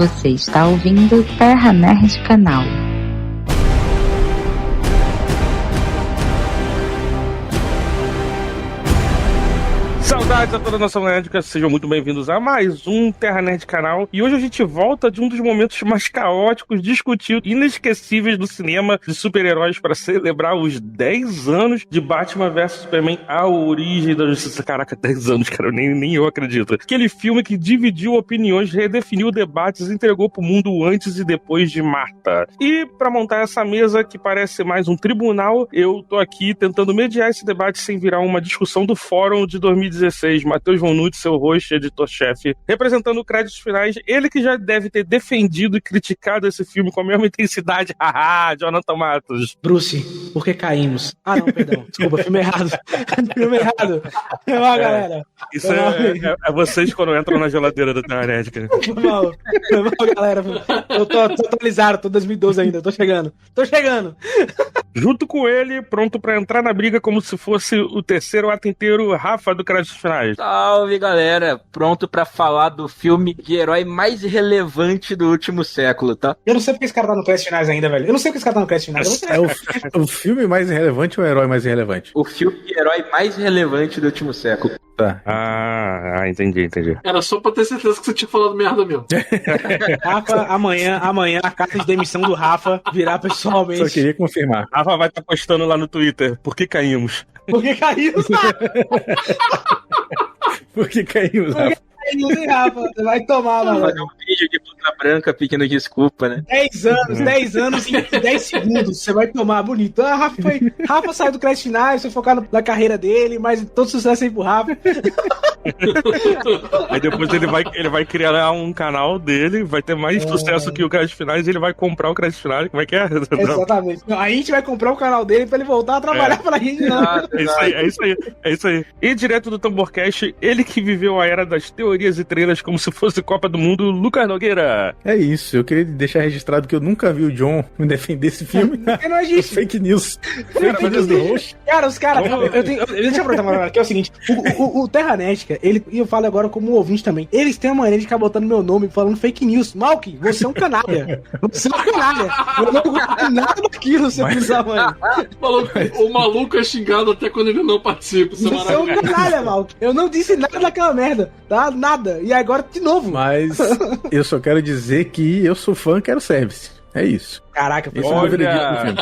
Você está ouvindo Terra Nerd Canal. Saudades a toda a nossa nerdca, sejam muito bem-vindos a mais um Terra Nerd Canal. E hoje a gente volta de um dos momentos mais caóticos, discutidos, inesquecíveis do cinema de super-heróis para celebrar os 10 anos de Batman vs Superman, a origem da justiça. Caraca, 10 anos, cara, nem eu acredito. Aquele filme que dividiu opiniões, redefiniu debates, entregou pro mundo antes e depois de Marta. E para montar essa mesa que parece mais um tribunal, eu tô aqui tentando mediar esse debate sem virar uma discussão do fórum de 2016. Matheus Von Nutt, seu host, editor-chefe, representando o créditos finais, ele que já deve ter defendido e criticado esse filme com a mesma intensidade. Haha, Jonathan Matos. Bruce, por que caímos? Ah, não, perdão. Desculpa, filme errado. Filme errado. Foi mal, galera. Isso é vocês quando entram na geladeira da Terra Nerd, cara. Foi mal, galera. Eu tô atualizado, tô em 2012 ainda. Tô chegando. Junto com ele, pronto pra entrar na briga como se fosse o terceiro ato inteiro, Rafa do Créditos Finais. Salve, galera. Pronto pra falar do filme de herói mais relevante do último século, tá? Eu não sei porque esse cara tá no Créditos Finais ainda, velho. Eu não sei porque esse cara tá no Créditos Finais. É o filme mais irrelevante ou o herói mais irrelevante? O filme de herói mais relevante do último século. Tá. Entendi. Era só pra ter certeza que você tinha falado merda mesmo. Rafa, amanhã, a carta de demissão do Rafa virá pessoalmente. Só queria confirmar. Rafa vai estar postando lá no Twitter. Por que caímos? Porque caiu, Por que caímos, Rafa? Rafa, você vai tomar, mano. Fazer um vídeo de puta branca pedindo desculpa, né? 10 anos e 10 segundos, você vai tomar, bonito. Rafa saiu do Crédito Finais, foi focar na carreira dele, mas todo sucesso aí pro Rafa. Aí depois ele vai criar um canal dele, vai ter mais sucesso que o Créditos Finais e ele vai comprar o Créditos Finais. Como é que é? Exatamente. Aí a gente vai comprar o canal dele pra ele voltar a trabalhar pra gente. É isso aí. E direto do Tamborcast, ele que viveu a era das teorias e trailers como se fosse Copa do Mundo, Lucas Nogueira. É isso, eu queria deixar registrado que eu nunca vi o John me defender esse filme. Não existe. Fake news. Fake news do host. Cara, os caras. Deixa eu perguntar agora, que é o seguinte: o Terra Nerd, e eu falo agora como ouvinte também, eles têm uma maneira de ficar botando meu nome falando fake news. Malk, você é um canalha. Você é um canalha. Eu não gosto nada daquilo, seu filho da mãe. O maluco é xingado até quando ele não participa. Você é um canalha, Malk. Eu não disse nada daquela merda, tá? Nada. E agora, de novo. Mas eu só quero dizer que eu sou fã, quero service. É isso. Caraca, esse é o meu veredito do filme.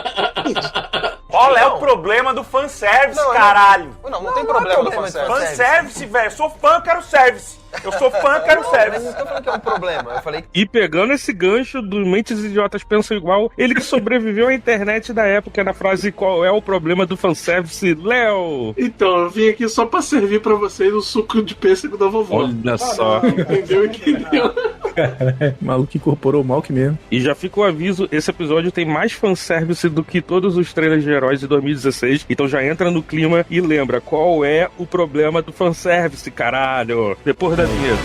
Qual é o problema do fanservice, caralho? Não tem problema do fanservice. Fanservice, velho. Sou fã, quero service. Eu sou fã, quero service. Mas não tô falando que é um problema. Eu falei que... E pegando esse gancho do Mentes Idiotas Pensam Igual, ele que sobreviveu à internet da época na frase qual é o problema do fanservice, Léo. Então, eu vim aqui só pra servir pra vocês o suco de pêssego da vovó. Olha só. Entendeu? O maluco incorporou o Malk mesmo. E já fica o aviso, esse episódio tem mais fanservice do que todos os trailers de heróis de 2016, então já entra no clima e lembra qual é o problema do fanservice, caralho. Depois da vinheta.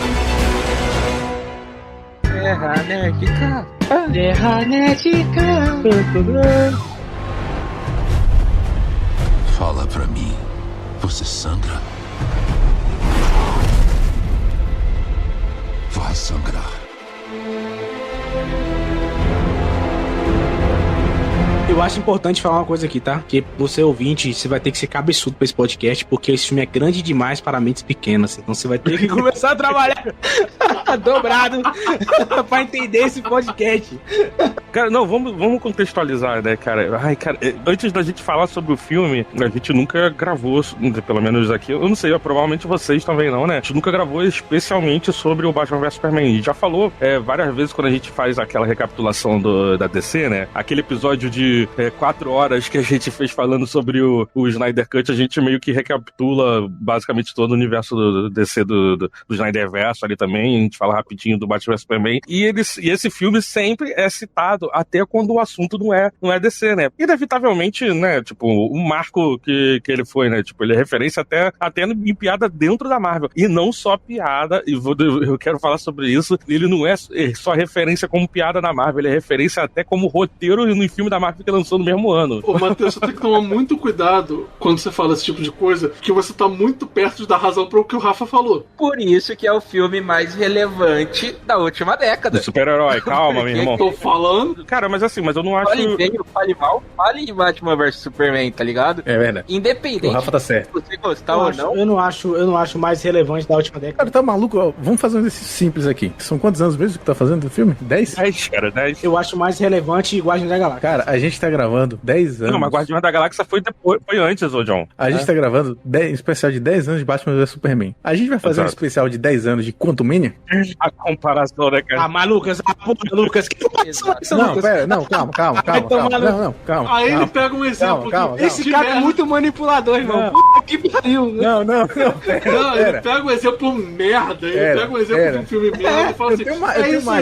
Terra Nerdica. Terra Nerdica. Fala pra mim, você sangra? Vai sangrar. Eu acho importante falar uma coisa aqui, tá? Que você ouvinte, você vai ter que ser cabeçudo pra esse podcast, porque esse filme é grande demais para mentes pequenas. Então você vai ter que começar a trabalhar dobrado pra entender esse podcast. Cara, não, vamos contextualizar, né, cara? Ai, cara, antes da gente falar sobre o filme, a gente nunca gravou, pelo menos aqui, eu não sei, provavelmente vocês também não, né? A gente nunca gravou especialmente sobre o Batman vs Superman. A gente já falou várias vezes quando a gente faz aquela recapitulação da DC, né? Aquele episódio de 4 horas que a gente fez falando sobre o Snyder Cut, a gente meio que recapitula basicamente todo o universo do DC do Snyderverse ali também, a gente fala rapidinho do Batman vs Superman, e esse filme sempre é citado, até quando o assunto não é DC, né? Inevitavelmente, né, tipo, o marco que ele foi, né, tipo, ele é referência até em piada dentro da Marvel, e não só piada, e eu quero falar sobre isso, ele não é só referência como piada na Marvel, ele é referência até como roteiro no filme da Marvel porque lançou no mesmo ano. Ô, Matheus, você tem que tomar muito cuidado quando você fala esse tipo de coisa, que você tá muito perto de dar razão pro que o Rafa falou. Por isso que é o filme mais relevante da última década. Do super-herói, calma, meu irmão. Tô falando. Cara, mas assim, mas eu não acho... Fale bem, fale mal, fale de Batman vs Superman, tá ligado? É verdade. Independente O Rafa tá certo. se você gostar ou não. Eu não acho mais relevante da última década. Cara, tá maluco? Ó, vamos fazer um exercício simples aqui. São quantos anos mesmo que tá fazendo do filme? 10? 10, cara, 10. Eu acho mais relevante Guardiões da Galáxia. Cara, a gente tá gravando 10 anos. Não, mas Guardiões da Galáxia foi depois, foi antes, ô John. A gente tá gravando um especial de 10 anos de Batman vs Superman. A gente vai fazer um especial de 10 anos de Quantumania? A comparação, né, cara? Ah, mas Lucas, Lucas, que comparação é essa, Não, Lucas? pera, não, calma. Calma. Aí ele pega um exemplo. Calma. Esse cara é muito manipulador, irmão. Não. Puta que pariu. Não, Não, ele pega um exemplo merda. Ele pega um exemplo de um filme merda e fala assim: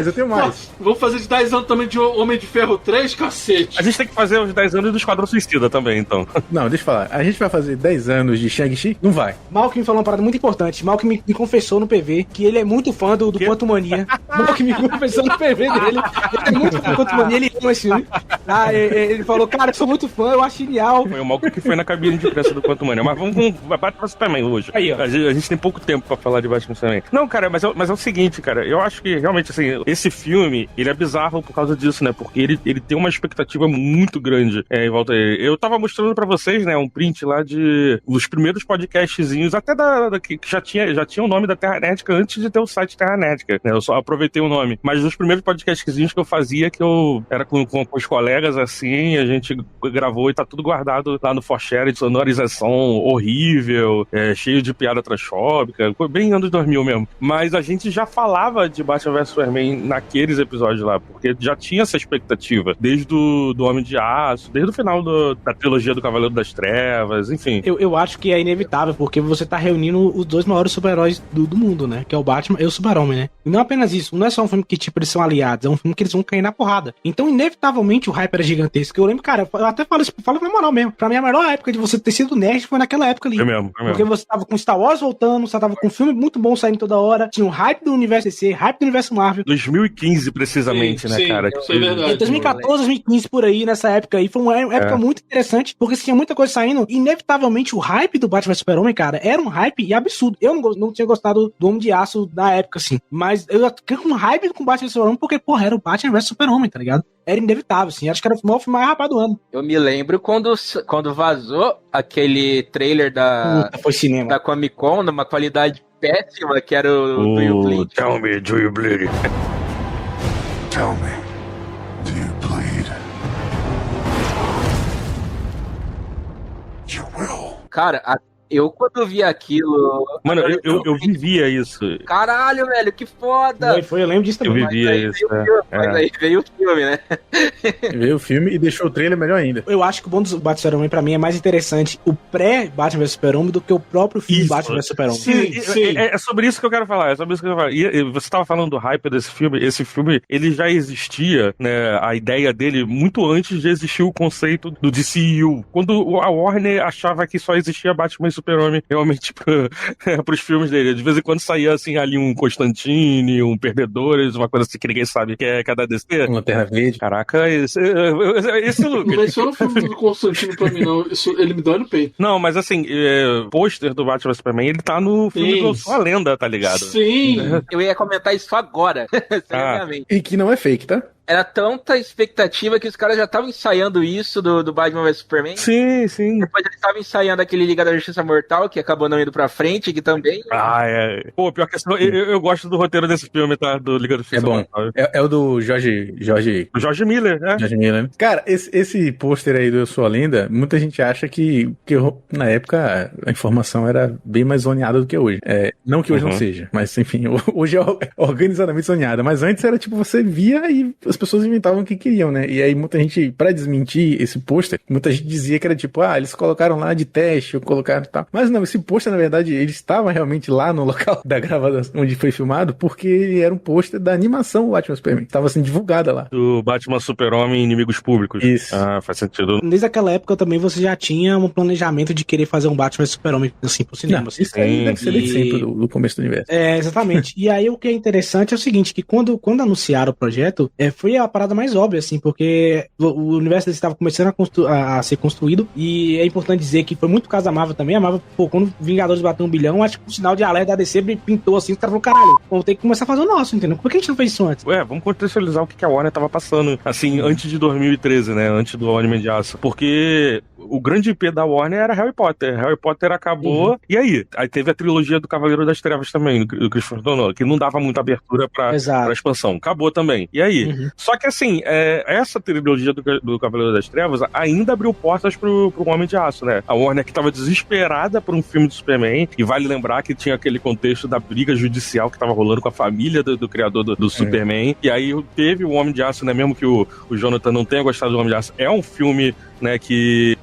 eu tenho mais. Vamos fazer de 10 anos também de Homem de Ferro 3, cacete. A gente tem que fazer os 10 anos do Esquadrão Suicida também, então. Não, deixa eu falar. A gente vai fazer 10 anos de Shang-Chi? Não vai. Malk me falou uma parada muito importante. Malk me confessou no PV que ele é muito fã do Quantumania. Malk me confessou no PV dele. Ele é muito fã do Quantumania, ele ama esse filme. Ele falou, cara, eu sou muito fã, eu acho genial. Foi o Malco que foi na cabine de imprensa do Quantumania. Mas vamos Batman Superman hoje. Aí, ó. A gente tem pouco tempo pra falar de Batman Superman. Não, cara, mas é o seguinte, cara. Eu acho que, realmente, assim, esse filme, ele é bizarro por causa disso, né? Porque ele tem uma expectativa muito grande em volta dele. Eu tava mostrando pra vocês, né, um print lá de os primeiros podcastzinhos, até que já tinha o nome da Terra Nética antes de ter o site Terra Nética, né? Eu só aproveitei o nome. Mas os primeiros podcastzinhos que eu fazia, que eu era com os colegas, assim, a gente gravou e tá tudo guardado lá no ForShare, de sonorização horrível, cheio de piada transfóbica, bem anos 2000 mesmo. Mas a gente já falava de Batman vs Superman naqueles episódios lá, porque já tinha essa expectativa, desde do Homem de Aço, desde o final da trilogia do Cavaleiro das Trevas, enfim. Eu acho que é inevitável, porque você tá reunindo os dois maiores super-heróis do mundo, né? Que é o Batman e o Super-Homem, né? E não apenas isso, não é só um filme que, tipo, eles são aliados, é um filme que eles vão cair na porrada. Então, inevitavelmente, o hype era gigantesco. Eu lembro, cara, eu até falo isso, falo na moral mesmo. Pra mim, a melhor época de você ter sido nerd foi naquela época ali. Foi mesmo. Porque você tava com Star Wars voltando, você tava com um filme muito bom saindo toda hora, tinha um hype do universo DC, hype do universo Marvel. 2015, precisamente, né, cara? Isso é verdade. 2014, 2015, por aí, nessa época aí, foi uma época muito interessante, porque tinha muita coisa saindo. Inevitavelmente, o hype do Batman vs Super-Homem, cara, era um hype absurdo. Eu não tinha gostado do Homem de Aço na época, assim. Mas eu fiquei com hype com o Batman vs Super-Homem, porque, porra, era o Batman vs Super-Homem, tá ligado? Era inevitável, assim. Acho que era o maior filme mais rapado do ano. Eu me lembro quando vazou aquele trailer foi cinema. da Comic Con, numa qualidade péssima, que era o do You Bleed. Tell me, do you bleed? Tell me, do you bleed? You will. Cara, eu quando vi aquilo... Mano, eu vivia isso. Caralho, velho, que foda! Eu lembro disso também. Eu vivia isso. Mas aí veio o filme, né? Veio o filme e deixou o trailer melhor ainda. Eu acho que o bom do Batman Super-Homem, pra mim, é mais interessante o pré-Batman vs Super-Homem do que o próprio filme Batman vs Super-Homem. Sim. É sobre isso que eu quero falar. E você tava falando do hype desse filme. Esse filme, ele já existia, né? A ideia dele muito antes de existir o conceito do DCU. Quando a Warner achava que só existia Batman e Super-Homem realmente pros filmes dele. De vez em quando saía assim ali um Constantine, um Perdedores, uma coisa assim que ninguém sabe que é cada DC. Lanterna Verde. Caraca, esse Lucas. Mas isso não foi um filme do Constantino pra mim, não. Isso, ele me dói no peito. Não, mas assim, pôster do Batman Superman, ele tá no filme do Sua Lenda, tá ligado? Sim. Eu ia comentar isso agora, seriamente. E que não é fake, tá? Era tanta expectativa que os caras já estavam ensaiando isso do Batman vs Superman. Sim, sim. Depois eles estavam ensaiando aquele Liga da Justiça Mortal, que acabou não indo pra frente, que também... Pô, pior que eu gosto do roteiro desse filme, tá? Do Liga da Justiça Mortal. É o do Jorge Miller, né? Jorge Miller, né? Cara, esse pôster aí do Eu Sou a Lenda, muita gente acha que na época a informação era bem mais zoneada do que hoje. Não que hoje não seja, mas enfim, hoje é organizadamente zoneada. Mas antes era tipo, você via e as pessoas inventavam o que queriam, né? E aí muita gente, pra desmentir esse pôster, muita gente dizia que era tipo, eles colocaram lá de teste, ou colocaram e tal. Mas não, esse pôster, na verdade, ele estava realmente lá no local da gravação onde foi filmado, porque ele era um pôster da animação Batman Superman. Estava sendo divulgada lá. Do Batman Super-Homem Inimigos Públicos. Isso. Faz sentido. Desde aquela época também você já tinha um planejamento de querer fazer um Batman Super-Homem, assim, pro cinema. Não, isso aí deve ser desde sempre, do começo do universo. Exatamente. E aí o que é interessante é o seguinte, que quando anunciaram o projeto, foi a parada mais óbvia, assim, porque o universo dele estava começando a ser construído, e é importante dizer que foi muito caso da Marvel também. A Marvel, pô, quando Vingadores bateu 1 bilhão, acho que o sinal de alerta da DC pintou assim, os caras falaram, caralho, vamos ter que começar a fazer o nosso, entendeu? Por que a gente não fez isso antes? Vamos contextualizar o que a Warner tava passando, assim, antes de 2013, né, antes do Homem de Aço, porque o grande IP da Warner era Harry Potter. Harry Potter acabou, e aí? Aí teve a trilogia do Cavaleiro das Trevas também, do Christopher Nolan, que não dava muita abertura pra expansão. Acabou também. E aí? Só que assim, essa trilogia do Cavaleiro das Trevas ainda abriu portas pro Homem de Aço, né? A Warner que tava desesperada por um filme do Superman, e vale lembrar que tinha aquele contexto da briga judicial que tava rolando com a família do criador do Superman, e aí teve o Homem de Aço, né? Mesmo que o Jonathan não tenha gostado do Homem de Aço, é um filme, né, que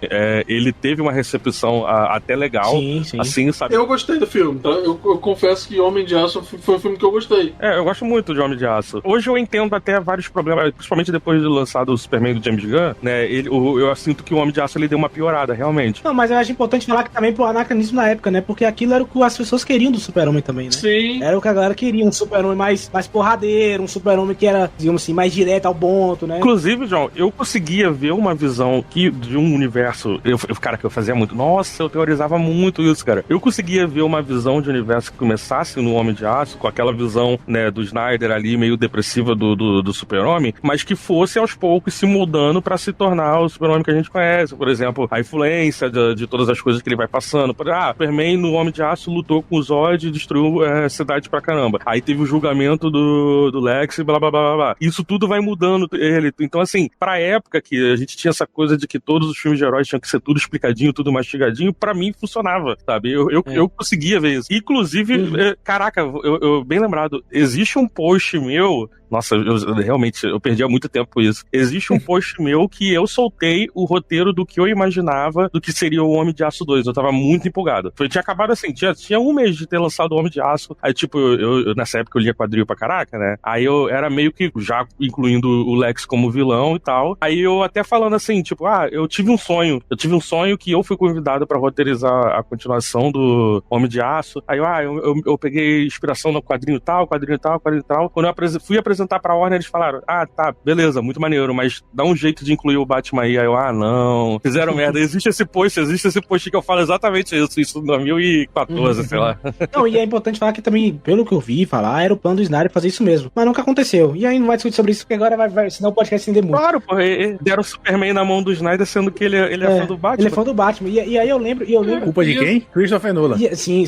ele teve uma recepção até legal. Sim. Assim, sabe? Eu gostei do filme, tá? Eu confesso que Homem de Aço foi um filme que eu gostei. Eu gosto muito de Homem de Aço. Hoje eu entendo até vários problemas, principalmente depois de lançado o Superman do James Gunn, né, eu sinto que o Homem de Aço ele deu uma piorada, realmente. Não, mas eu acho importante falar que também pro anacronismo na época, né, porque aquilo era o que as pessoas queriam do Super-Homem também, né? Sim. Era o que a galera queria, um Super-Homem mais porradeiro, um Super-Homem que era, digamos assim, mais direto ao ponto, né? Inclusive, João, eu conseguia ver uma visão de um universo, cara, que eu fazia muito, nossa, eu teorizava muito isso, cara. Eu conseguia ver uma visão de universo que começasse no Homem de Aço, com aquela visão, né, do Snyder ali, meio depressiva do Super-Homem, mas que fosse aos poucos se mudando pra se tornar o Super-Homem que a gente conhece. Por exemplo, a influência de todas as coisas que ele vai passando. Superman no Homem de Aço lutou com o Zod e destruiu a cidade pra caramba. Aí teve o julgamento do Lex e blá blá blá blá. Isso tudo vai mudando ele. Então, assim, pra época que a gente tinha essa coisa de que todos os filmes de heróis tinham que ser tudo explicadinho, tudo mastigadinho, pra mim funcionava, sabe? Eu conseguia ver isso. Inclusive, caraca, eu bem lembrado, existe um post meu. Nossa, eu perdi há muito tempo com isso. Existe um post meu que eu soltei o roteiro do que eu imaginava do que seria o Homem de Aço 2. Eu tava muito empolgado. Tinha acabado assim, tinha um mês de ter lançado o Homem de Aço. Aí, tipo, eu nessa época eu lia quadrinho pra caraca, né? Aí eu era meio que já incluindo o Lex como vilão e tal. Aí eu até falando assim, tipo, eu tive um sonho. Eu tive um sonho que eu fui convidado pra roteirizar a continuação do Homem de Aço. Aí eu peguei inspiração no quadrinho tal. Quando eu fui apresentar pra Warner, eles falaram, tá, beleza, muito maneiro, mas dá um jeito de incluir o Batman aí. Aí eu, não, fizeram merda. Existe esse post que eu falo exatamente isso em 2014, sei lá. Não, e é importante falar que também, pelo que eu vi falar, era o plano do Snyder fazer isso mesmo, mas nunca aconteceu. E aí não vai discutir sobre isso, porque agora senão o podcast se estender muito. Claro, pô, deram o Superman na mão do Snyder, sendo que ele é fã do Batman. Ele é fã do Batman, e aí eu lembro... Culpa de quem? Christopher Nolan. Sim.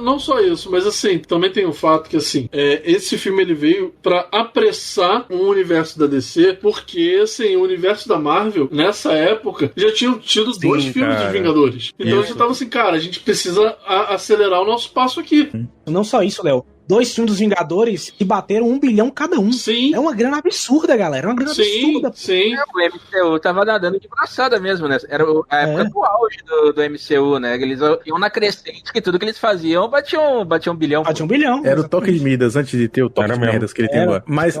Não só isso, mas assim, também tem o fato que, assim, esse filme ele veio pra apressar o universo da DC, porque, assim, o universo da Marvel, nessa época, já tinham tido 2 filmes dos Vingadores. Então a gente tava assim, cara, a gente precisa acelerar o nosso passo aqui. Não só isso, Léo. 2 filmes dos Vingadores que bateram 1 bilhão cada um. Sim. É uma grana absurda, galera. É uma grana absurda. Sim. O MCU tava nadando de braçada mesmo, né? Era a época do auge do MCU, né? Eles iam na crescente, que tudo que eles faziam batia 1 bilhão. Batia 1 bilhão. Era o toque de Midas antes de ter o toque de merdas que ele tem agora. Mas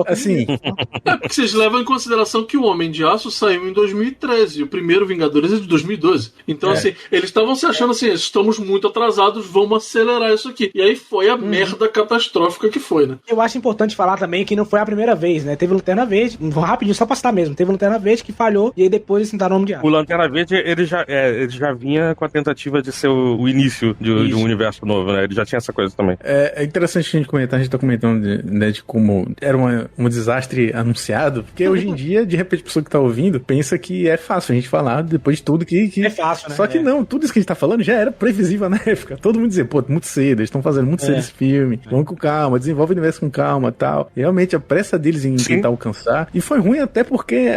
assim... porque vocês levam em consideração que o Homem de Aço saiu em 2013. O primeiro Vingadores é de 2012. Então, assim, eles estavam se achando assim, estamos muito atrasados, vamos acelerar isso aqui. E aí foi a merda catastrófica que foi, né? Eu acho importante falar também que não foi a primeira vez, né? Teve o Lanterna Verde, rapidinho, só pra citar mesmo. Teve o Lanterna Verde que falhou e aí depois eles tentaram o Homem de Aço. O Lanterna Verde, ele já vinha com a tentativa de ser o início de um universo novo, né? Ele já tinha essa coisa também. É interessante a gente comentar, a gente tá comentando de como era um desastre anunciado, porque hoje em dia, de repente, a pessoa que tá ouvindo pensa que é fácil a gente falar depois de tudo que... É fácil, né? Só que não, tudo isso que a gente tá falando já era previsível na época. Todo mundo dizia, pô, muito cedo, eles estão fazendo muito cedo esse filme, vamos com calma, desenvolve o universo com calma e tal. Realmente, a pressa deles em tentar alcançar, e foi ruim até porque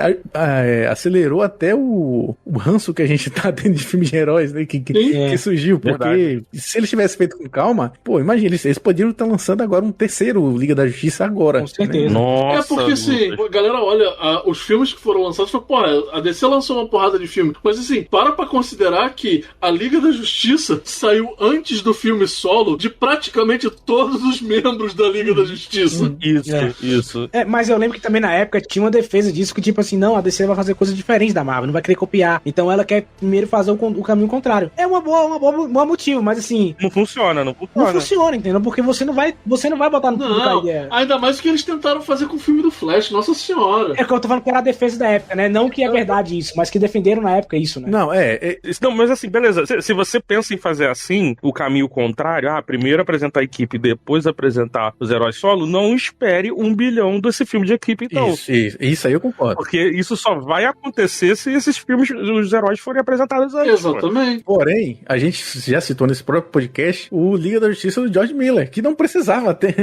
acelerou até o ranço que a gente tá tendo de filmes de heróis, né, que surgiu, porque se eles tivessem feito com calma, pô, imagina, eles poderiam estar lançando agora um terceiro Liga da Justiça agora. Com certeza. Né? Nossa, porque assim, a galera olha os filmes que foram lançados e fala, pô, a DC lançou uma porrada de filme, mas assim, pra considerar que a Liga da Justiça saiu antes do filme solo de praticamente praticamente todos os membros da Liga da Justiça. Isso. Mas eu lembro que também na época tinha uma defesa disso, que tipo assim, não, a DC vai fazer coisas diferentes da Marvel, não vai querer copiar. Então ela quer primeiro fazer o caminho contrário. É uma boa motivo, mas assim... Não funciona. Não funciona, entendeu? Porque você não vai botar no público a ideia. Ainda mais que eles tentaram fazer com o filme do Flash, nossa senhora. É que eu tô falando que era a defesa da época, né? Não que é verdade isso, mas que defenderam na época isso, né? Não, Não, mas assim, beleza. Se você pensa em fazer assim, o caminho contrário, primeiro apresentar a equipe, depois apresentar os heróis solo, não espere 1 bilhão desse filme de equipe, então. Isso aí eu concordo. Porque isso só vai acontecer se esses filmes, os heróis forem apresentados antes. Exatamente. Porém, a gente já citou nesse próprio podcast o Liga da Justiça do George Miller, que não precisava ter.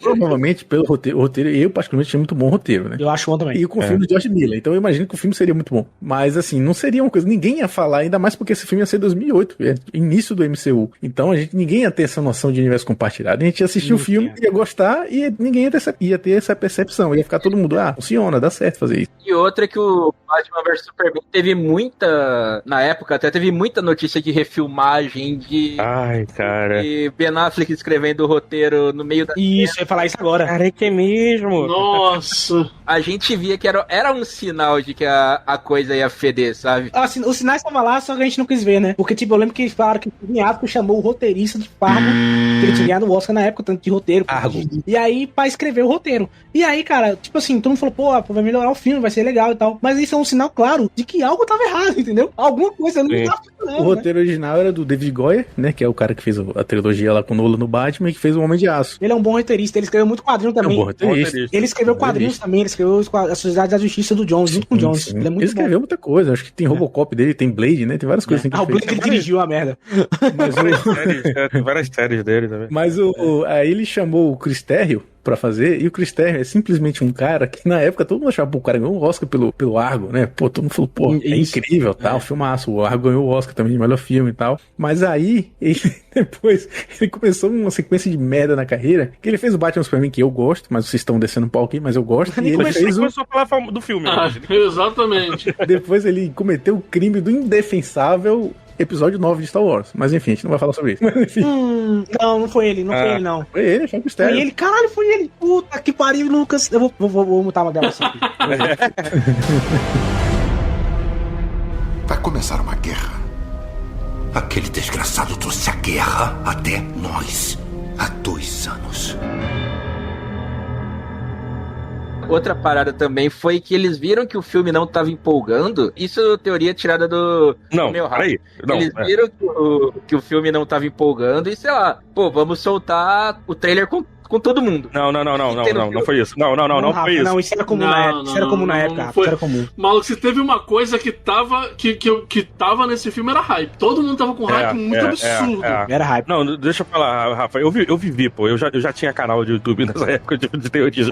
Provavelmente, pelo roteiro, eu particularmente achei muito bom o roteiro, né? Eu acho bom também. E com o filme do George Miller. Então eu imagino que o filme seria muito bom. Mas assim, não seria uma coisa, ninguém ia falar, ainda mais porque esse filme ia ser 2008, início do MCU. Então ninguém ia ter essa noção de universo compartilhado. A gente ia assistir o filme, ia gostar e ninguém ia ter essa percepção. Ia ficar todo mundo, funciona, dá certo fazer isso. E outra que o Batman vs Superman teve muita, na época até teve muita notícia de refilmagem de... Ai, cara. E Ben Affleck escrevendo o roteiro no meio da... Isso, eu ia falar isso agora. Cara, é que é mesmo. Nossa. A gente via que era um sinal de que a coisa ia feder, sabe? Assim, os sinais estavam lá, só que a gente não quis ver, né? Porque, tipo, eu lembro que falaram que o Ben Affleck chamou o roteirista de Fargo, que ele tinha ganhado o Oscar na época, tanto de roteiro. E aí, pra escrever o roteiro. E aí, cara, tipo assim, todo mundo falou, vai melhorar o filme, vai ser legal e tal. Mas isso é um sinal claro de que algo tava errado, entendeu? Alguma coisa não tava funcionando. O roteiro original era do David Goyer, né? Que é o cara que fez a trilogia lá com o Nolan no Batman e que fez o Homem de Aço. Ele é um bom roteirista, ele escreveu muito quadrinho também. É um bom roteirista. Ele escreveu quadrinhos também, ele escreveu a Sociedade da Justiça do Jones, junto com o Jones. Sim. Ele é muito Ele escreveu muita coisa, acho que tem Robocop dele, tem Blade, né? Tem várias coisas assim que o Blade ele dirigiu a merda. Mas tem várias séries dele também. Mas aí ele chamou o Chris Terrio pra fazer, e o Chris Terrio é simplesmente um cara que na época todo mundo achava, o cara ganhou o Oscar pelo Argo, né? Todo mundo falou, é incrível, tal, filmaço, o Argo ganhou o Oscar também de melhor filme e tal, mas aí, depois, ele começou uma sequência de merda na carreira, que ele fez o Batman Superman, que eu gosto, mas vocês estão descendo um pau aqui, mas eu gosto, e ele fez começou a falar do filme. Exatamente. Depois ele cometeu o crime do indefensável episódio 9 de Star Wars. Mas enfim, a gente não vai falar sobre isso. Mas, enfim. Não foi ele, foi ele, não. Foi ele, foi o mistério. Foi ele, caralho, foi ele. Puta que pariu, Lucas. Eu vou mutar uma delas aqui. Vai começar uma guerra. Aquele desgraçado trouxe a guerra até nós. Há 2 anos. Outra parada também foi que eles viram que o filme não tava empolgando. Isso é teoria tirada do meu peraí. Eles viram que o filme não tava empolgando e, sei lá, vamos soltar o trailer com todo mundo. Não foi isso. Não foi isso. Não, isso era comum na época. Isso era comum na época. Isso era comum. Maluco, se teve uma coisa que tava nesse filme era hype. Todo mundo tava com hype muito absurdo. Era hype. Não, deixa eu falar, Rafa. Eu vivi, eu já tinha canal de YouTube nessa época de teoria.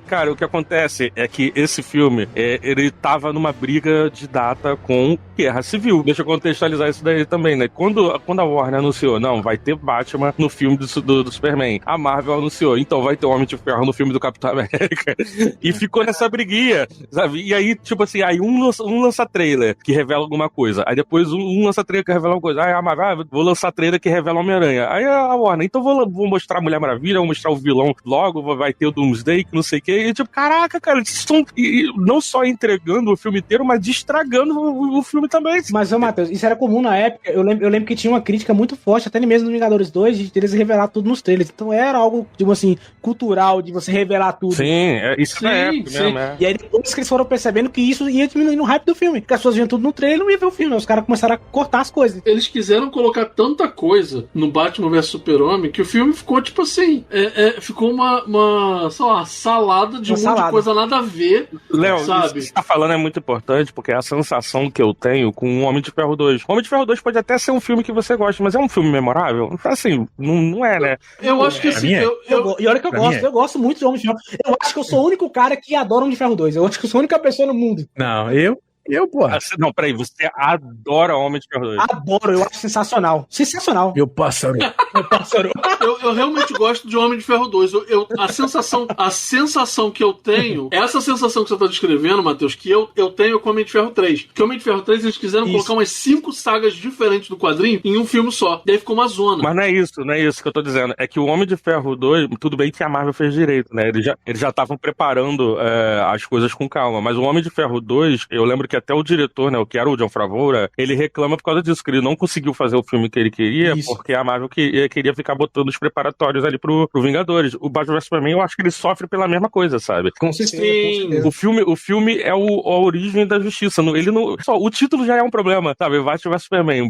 Cara, o que acontece é que esse filme, ele tava numa briga de data com Guerra Civil. Deixa eu contextualizar isso daí também, né? Quando a Warner anunciou, não, vai ter Batman no filme do Superman. A Marvel anunciou, então vai ter o Homem de Ferro no filme do Capitão América. E ficou nessa briguinha, sabe? E aí, tipo assim, aí um lança trailer que revela alguma coisa. Aí depois um lança trailer que revela uma coisa. Aí a Marvel, vou lançar trailer que revela Homem-Aranha. Aí a Warner, então vou mostrar a Mulher Maravilha, vou mostrar o vilão logo, vai ter o Doomsday, que não sei o que. E tipo, caraca, cara, eles estão não só entregando o filme inteiro, mas estragando o filme também. Mas, Matheus, isso era comum na época. Eu lembro que tinha uma crítica muito forte, até mesmo no Vingadores 2, de eles revelar tudo nos trailers. Então era algo, tipo assim, cultural, de você revelar tudo. Sim, isso na época mesmo. E aí depois que eles foram percebendo que isso ia diminuindo o hype do filme. Porque as pessoas viam tudo no trailer e não iam ver o filme. Os caras começaram a cortar as coisas. Eles quiseram colocar tanta coisa no Batman vs Super-Homem que o filme ficou, tipo assim, ficou uma sei lá, salada de monte de coisa nada a ver. Léo, sabe? Isso que você tá falando é muito importante, porque é a sensação que eu tenho com o Homem de Ferro 2. O Homem de Ferro 2 pode até ser um filme que você gosta, mas é um filme memorável? Assim, não é, né? Eu acho que assim... E olha que eu gosto muito de Homem de Ferro. Eu acho que eu sou o único cara que adora Homem de Ferro 2. Eu acho que eu sou a única pessoa no mundo. Não, eu Eu, porra. Não, peraí, você adora Homem de Ferro 2. Adoro, eu acho sensacional. Sensacional. Meu pássaro. Eu realmente gosto de Homem de Ferro 2. A sensação que eu tenho, essa sensação que você tá descrevendo, Matheus, que eu tenho com Homem de Ferro 3. Porque Homem de Ferro 3 eles quiseram colocar umas 5 sagas diferentes do quadrinho em um filme só. Daí ficou uma zona. Mas não é isso que eu tô dizendo. É que o Homem de Ferro 2, tudo bem que a Marvel fez direito, né? Eles já estavam preparando as coisas com calma. Mas o Homem de Ferro 2, eu lembro que até o diretor, né, o que era o John Favreau, ele reclama por causa disso, que ele não conseguiu fazer o filme que ele queria, porque a Marvel queria ficar botando os preparatórios ali pro Vingadores. O Batman vs Superman, eu acho que ele sofre pela mesma coisa, sabe? Com certeza. O filme é a origem da justiça. Ele não, só o título já é um problema, sabe? Batman vs Superman,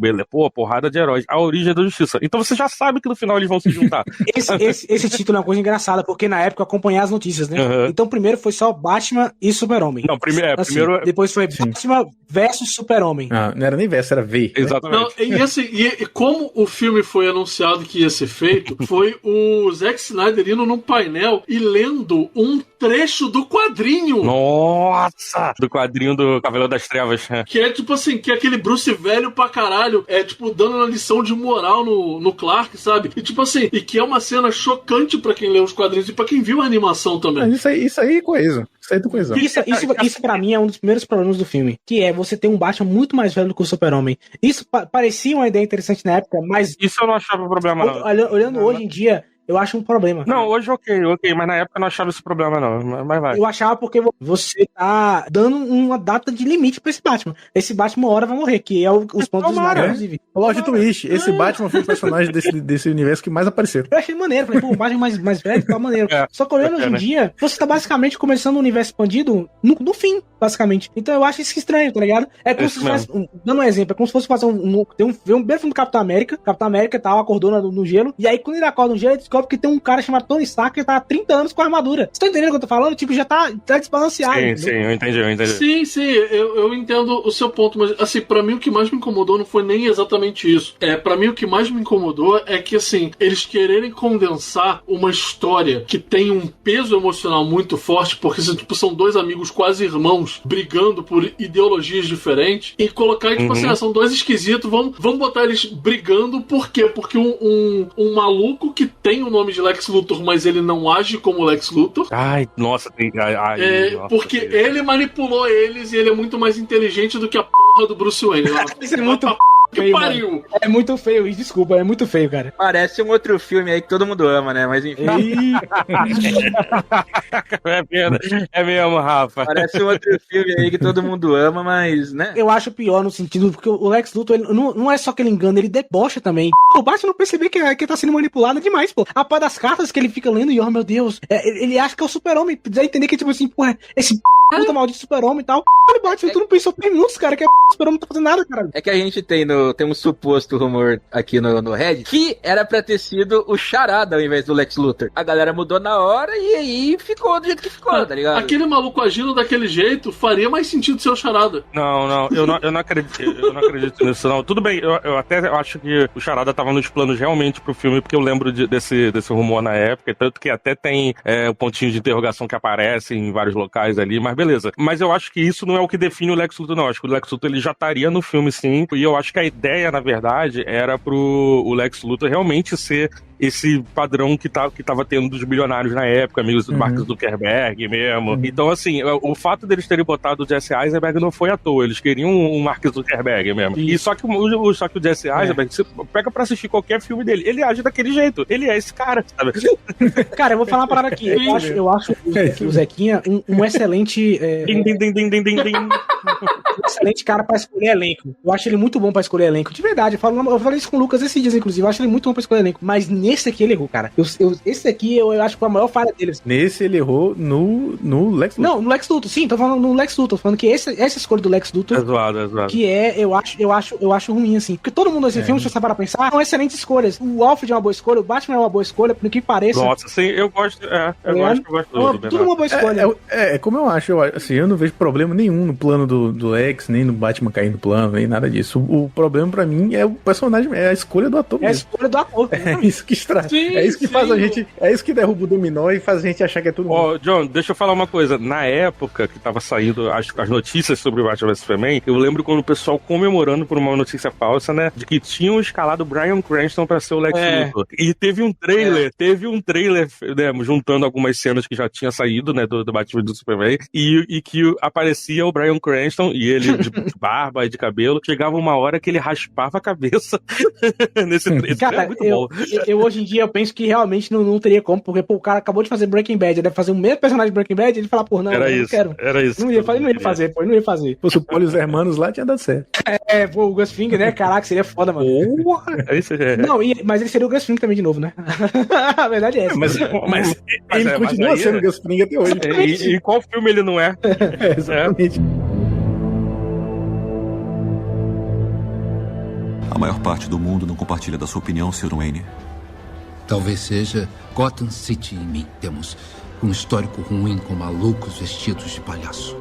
porrada de heróis. A origem da justiça. Então você já sabe que no final eles vão se juntar. Esse título é uma coisa engraçada, porque na época eu acompanhei as notícias, né? Uhum. Então primeiro foi só Batman e Super-Homem. Não, primeiro... Depois foi Batman versus Super-Homem. Não era nem versus, era V. Exatamente. E como o filme foi anunciado que ia ser feito, foi o Zack Snyder indo num painel e lendo um trecho do quadrinho. Nossa! Do quadrinho do Cavaleiro das Trevas. Que é tipo assim, que é aquele Bruce velho pra caralho, tipo, dando uma lição de moral no Clark, sabe? E tipo assim, e que é uma cena chocante pra quem lê os quadrinhos e pra quem viu a animação também. Isso aí é coeso. Isso aí é do coesão. Isso pra mim é um dos primeiros problemas do filme, que é você ter um Batman muito mais velho do que o Super-Homem. Isso parecia uma ideia interessante na época, mas... Isso eu não achava problema, não. Olhando hoje em dia... Eu acho um problema. Não, hoje ok, mas na época eu não achava esse problema, não. Mas vai. Eu achava porque você tá dando uma data de limite pra esse Batman. Esse Batman uma hora vai morrer, que é os pontos dos Snyder, inclusive. Plot twist, esse Batman foi o personagem desse universo que mais apareceu. Eu achei maneiro, falei, pô, o Batman mais velho, tá maneiro. Só que olhando hoje em dia, você tá basicamente começando o universo expandido no fim, basicamente. Então eu acho isso estranho, tá ligado? É como se fosse, dando um exemplo, é como se fosse fazer um primeiro filme do Capitão América e tal, acordou no gelo, e aí quando ele acorda no gelo, ele descobre que tem um cara chamado Tony Stark que tá há 30 anos com a armadura. Você tá entendendo o que eu tô falando? Tipo, já tá desbalanceado. Sim, eu entendi. Sim, eu entendo o seu ponto, mas assim, pra mim o que mais me incomodou não foi nem exatamente isso. Pra mim o que mais me incomodou é que, assim, eles quererem condensar uma história que tem um peso emocional muito forte, porque tipo, são dois amigos quase irmãos brigando por ideologias diferentes, e colocar, tipo assim, são dois esquisitos, vamos botar eles brigando, por quê? Porque um maluco que tem o nome de Lex Luthor, mas ele não age como Lex Luthor. Ai, nossa, porque ele manipulou eles e ele é muito mais inteligente do que a porra do Bruce Wayne. Isso é muito que pariu. É muito feio, desculpa, é muito feio, cara. Parece um outro filme aí que todo mundo ama, né? Mas enfim. É mesmo, Rafa. Parece um outro filme aí que todo mundo ama, mas, né? Eu acho pior no sentido, porque o Lex Luthor, ele não é só que ele engana, ele debocha também. O Batman não percebeu que tá sendo manipulado demais, pô. A pá das cartas que ele fica lendo e, oh meu Deus, ele acha que é o Super-Homem. Precisa entender que, tipo assim, porra, esse puta maldito Super-Homem e tal. Ele bate, tu não pensou 3 minutos, cara, que o Super-Homem não tá fazendo nada, cara. É que a gente tem um suposto rumor aqui no Reddit que era pra ter sido o Charada ao invés do Lex Luthor. A galera mudou na hora e aí ficou do jeito que ficou, tá ligado? Aquele maluco agindo daquele jeito faria mais sentido ser o Charada. Não, eu não acredito nisso, não. Tudo bem, eu até acho que o Charada tava nos planos realmente pro filme, porque eu lembro desse rumor na época, tanto que até tem o pontinho de interrogação que aparece em vários locais ali, mas beleza. Mas eu acho que isso não é o que define o Lex Luthor, não. Acho que o Lex Luthor ele já estaria no filme, sim, e eu acho que a ideia, na verdade, era o Lex Luthor realmente ser esse padrão que tava tendo dos bilionários na época, amigos do Mark Zuckerberg mesmo. Então, assim, o fato deles terem botado o Jesse Eisenberg não foi à toa. Eles queriam um Mark Zuckerberg mesmo. E só que o Jesse Eisenberg, você pega pra assistir qualquer filme dele, ele age daquele jeito. Ele é esse cara, sabe? Cara, eu vou falar uma parada aqui. Eu acho o Zequinha um excelente... um excelente cara pra escolher elenco. Eu acho ele muito bom pra escolher elenco. De verdade, eu falei isso com o Lucas esses dias, inclusive. Eu acho ele muito bom pra escolher elenco. Mas nesse aqui ele errou, cara. Esse aqui eu acho que foi a maior falha deles. Nesse ele errou no Lex Luthor. Não, no Lex Luthor, sim, tô falando no Lex Luthor. Tô falando que essa escolha do Lex Luthor. É zoado. Que eu acho ruim, assim. Porque todo mundo nesse filme, se você parar pra pensar, são excelentes escolhas. O Alfred é uma boa escolha, o Batman é uma boa escolha, por que pareça. Nossa, sim, eu gosto. Eu gosto tudo uma boa escolha. Como eu acho, assim, eu não vejo problema nenhum no plano do Lex, nem no Batman caindo do plano, nem nada disso. O problema pra mim é o personagem, é a escolha do ator. É a escolha do ator. É isso que estraga. É isso que faz a gente. É isso que derruba o dominó e faz a gente achar que é tudo. Ó, John, deixa eu falar uma coisa. Na época que tava saindo as notícias sobre o Batman vs Superman, eu lembro quando o pessoal comemorando por uma notícia falsa, né? De que tinham escalado o Bryan Cranston pra ser o Lex Luthor. E teve um trailer, né, juntando algumas cenas que já tinha saído, né, do Batman vs Superman, e que aparecia o Bryan Cranston, e ele de barba e de cabelo, chegava uma hora que ele raspava a cabeça nesse trailer. Cara, é muito bom. Eu hoje em dia eu penso que realmente não teria como, porque pô, o cara acabou de fazer Breaking Bad, ele deve fazer o mesmo personagem de Breaking Bad, ele fala, pô, não, eu não quero. Era isso. Não ia fazer. Se fosse o Poli e os Hermanos lá, tinha dado certo. Pô, o Gus Fring, né? Caraca, seria foda, mano. Não, mas ele seria o Gus Fring também de novo, né? A verdade é essa. Mas ele continua sendo o Gus Fring até hoje. E qual filme ele não é? Exatamente. A maior parte do mundo não compartilha da sua opinião, Sr. Wayne. Talvez seja Gotham City em mim. Temos um histórico ruim com malucos vestidos de palhaço.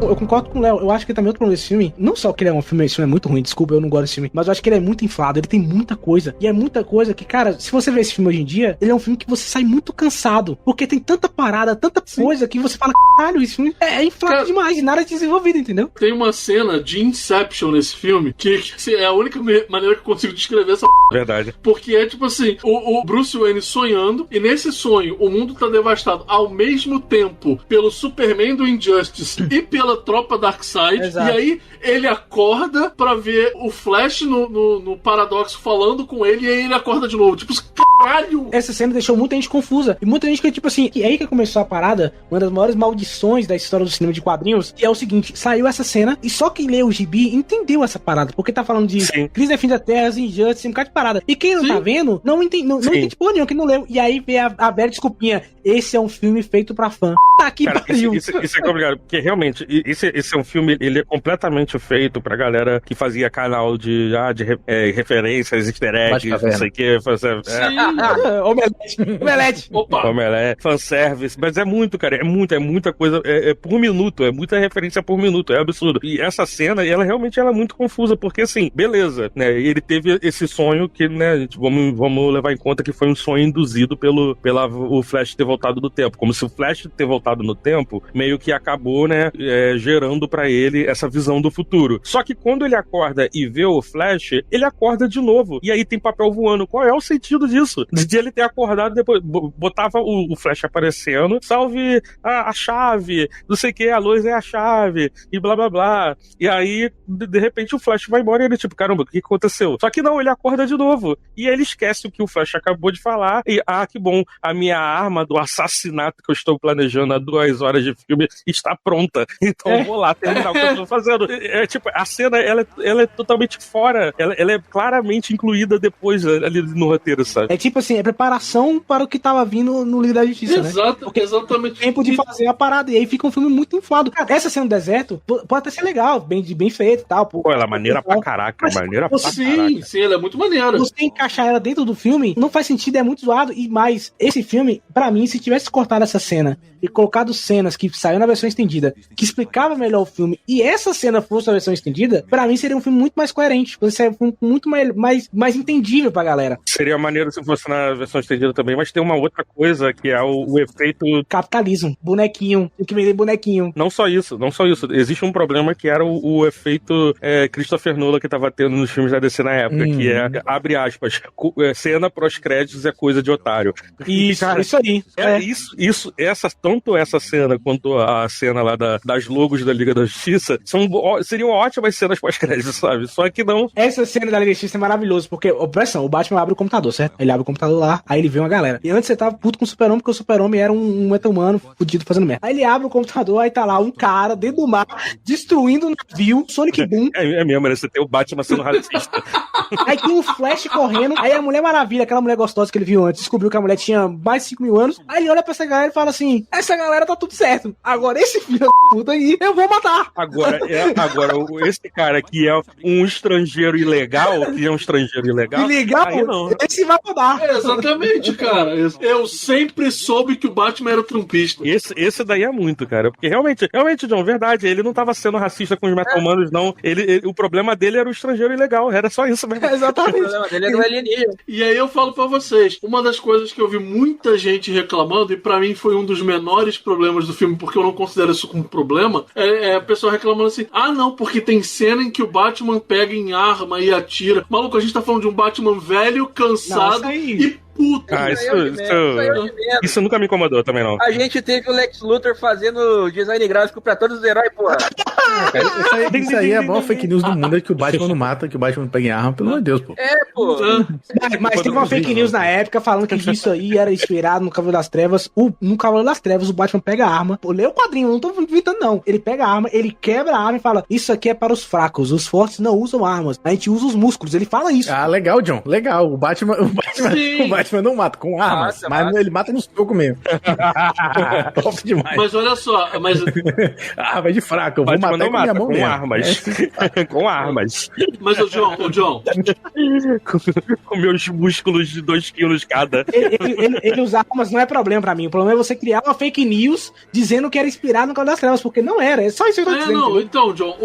Eu concordo com o Léo, eu acho que também outro problema desse filme, não só que ele é um filme, esse filme é muito ruim, desculpa, eu não gosto desse filme, mas eu acho que ele é muito inflado, ele tem muita coisa, e é muita coisa que, cara, se você ver esse filme hoje em dia, ele é um filme que você sai muito cansado, porque tem tanta parada, tanta coisa que você fala, caralho, esse filme é inflado demais, e nada desenvolvido, entendeu? Tem uma cena de Inception nesse filme, que assim, é a única maneira que eu consigo descrever essa Verdade. Porque é tipo assim, o Bruce Wayne sonhando, e nesse sonho, o mundo tá devastado ao mesmo tempo pelo Superman do Injustice e pela tropa Darkseid. Exato. E aí ele acorda pra ver o Flash no paradoxo falando com ele, e aí ele acorda de novo. Tipo, caralho! Essa cena deixou muita gente confusa. E muita gente que, tipo assim, e aí que começou a parada, uma das maiores maldições da história do cinema de quadrinhos, que é o seguinte, saiu essa cena, e só quem leu o gibi entendeu essa parada, porque tá falando de crise da fim da Terra, Injustice, um bocado de parada. E quem não tá vendo, não entende porra nenhuma, quem não leu. E aí vê a velha desculpinha, esse é um filme feito pra fã. Tá aqui, pariu. Isso é complicado, porque realmente, esse é um filme, ele é completamente feito pra galera que fazia canal de referências, easter eggs, não sei o que. Omelete. Opa. Omelete, fanservice, mas é muito, cara, é muita coisa, por minuto, é muita referência por minuto, é absurdo. E essa cena, ela realmente é muito confusa, porque assim, beleza, né, ele teve esse sonho que, né, gente, vamos levar em conta que foi um sonho induzido pelo o Flash ter voltado no tempo, como se o Flash ter voltado no tempo, meio que acabou, né, gerando pra ele essa visão do futuro. Só que quando ele acorda e vê o Flash, ele acorda de novo, e aí tem papel voando. Qual é o sentido disso? De ele ter acordado depois, botava o Flash aparecendo, salve a chave, não sei o que, a luz é a chave, e blá blá blá. E aí, de repente, o Flash vai embora e ele tipo, caramba, o que aconteceu? Só que não, ele acorda de novo. E aí ele esquece o que o Flash acabou de falar, e que bom, a minha arma do assassinato que eu estou planejando há 2 horas de filme está pronta. Então eu vou lá terminar o que eu estou fazendo. Tipo, a cena, ela é totalmente fora. Ela é claramente incluída depois ali no roteiro, sabe? É tipo assim, é preparação para o que tava vindo no Liga da Justiça, Exato, né? Porque exatamente. Tempo de fazer a parada, e aí fica um filme muito inflado. Cara, essa cena do deserto pode até ser legal, bem feito e tal. Pô, ela é maneira pra caraca, maneira pra caraca. Sim, ela é muito maneira. Você encaixar ela dentro do filme, não faz sentido, é muito zoado. E mais, esse filme, pra mim, se tivesse cortado essa cena e colocado cenas que saiu na versão estendida, que explicava melhor o filme, e essa cena fosse a versão estendida, pra mim seria um filme muito mais coerente, seria um filme muito mais entendível pra galera. Seria maneiro se fosse na versão estendida também, mas tem uma outra coisa que é o efeito... Capitalismo, bonequinho, tem que vender bonequinho. Não só isso. Existe um problema que era o efeito Christopher Nolan que tava tendo nos filmes da DC na época, que é, abre aspas, cena pós-créditos é coisa de otário. Isso aí. Tanto essa cena quanto a cena lá das logos da Liga da Justiça seriam ótimas cenas pós-créditos, sabe? Só que não. Essa cena da Liga da Justiça é maravilhosa, porque, pressão, o Batman abre o computador, certo? Ele abre o computador lá, aí ele vê uma galera. E antes você tava puto com o Super-Homem, porque o Super-Homem era um meta-humano fudido fazendo merda. Aí ele abre o computador, aí tá lá um cara dentro do mar, destruindo o navio, Sonic Boom. É mesmo, né? Você tem o Batman sendo racista. Aí tem um Flash correndo, aí a Mulher Maravilha, aquela mulher gostosa que ele viu antes, descobriu que a mulher tinha mais de 5 mil anos, aí ele olha pra essa galera e fala assim, essa galera tá tudo certo. Agora esse filho puta aí, eu vou matar. Agora, esse cara que é um estrangeiro ilegal, Ilegal, aí não. esse vai mudar. Exatamente, cara. Eu sempre soube que o Batman era trumpista. Esse daí é muito, cara. Porque realmente, John, verdade, ele não tava sendo racista com os meta-humanos, não. O problema dele era o estrangeiro ilegal, era só isso mesmo. Exatamente. O problema dele é do alienígena. E aí eu falo pra vocês, uma das coisas que eu vi muita gente reclamando, e pra mim foi um dos menores problemas do filme, porque eu não considero isso como problema, é a pessoa reclamando assim, não, porque tem cena em que o Batman pega em arma e atira. Maluco, a gente tá falando de um Batman velho, cansado e puto. Isso nunca me incomodou também, não. A gente teve o Lex Luthor fazendo design gráfico pra todos os heróis, porra. Isso aí é a maior fake news do mundo, é que o Batman não mata, que o Batman pega em arma, pelo amor de Deus, pô. Pô. Mas teve uma fake news na época falando que isso aí era inspirado no Cavaleiro das Trevas. No Cavaleiro das Trevas, o Batman pega a arma. Pô, lê o quadrinho, eu não tô inventando, não. Ele pega a arma, ele quebra a arma e fala: isso aqui é para os fracos, os fortes não usam armas, a gente usa os músculos. Ele fala isso. Legal, John, legal. O Batman não mata com armas, mas ele mata no soco mesmo. Top demais. Mas olha só, arma de fraco, eu vou matar com minha mão mesmo. Armas. Com armas. Mas o John. Com meus músculos de 2 quilos cada. Ele usar armas não é problema pra mim. O problema é você criar uma fake news dizendo que era inspirado no Cavaleiro das Trevas, porque não era. É só isso que eu tô dizendo. Não, então, John,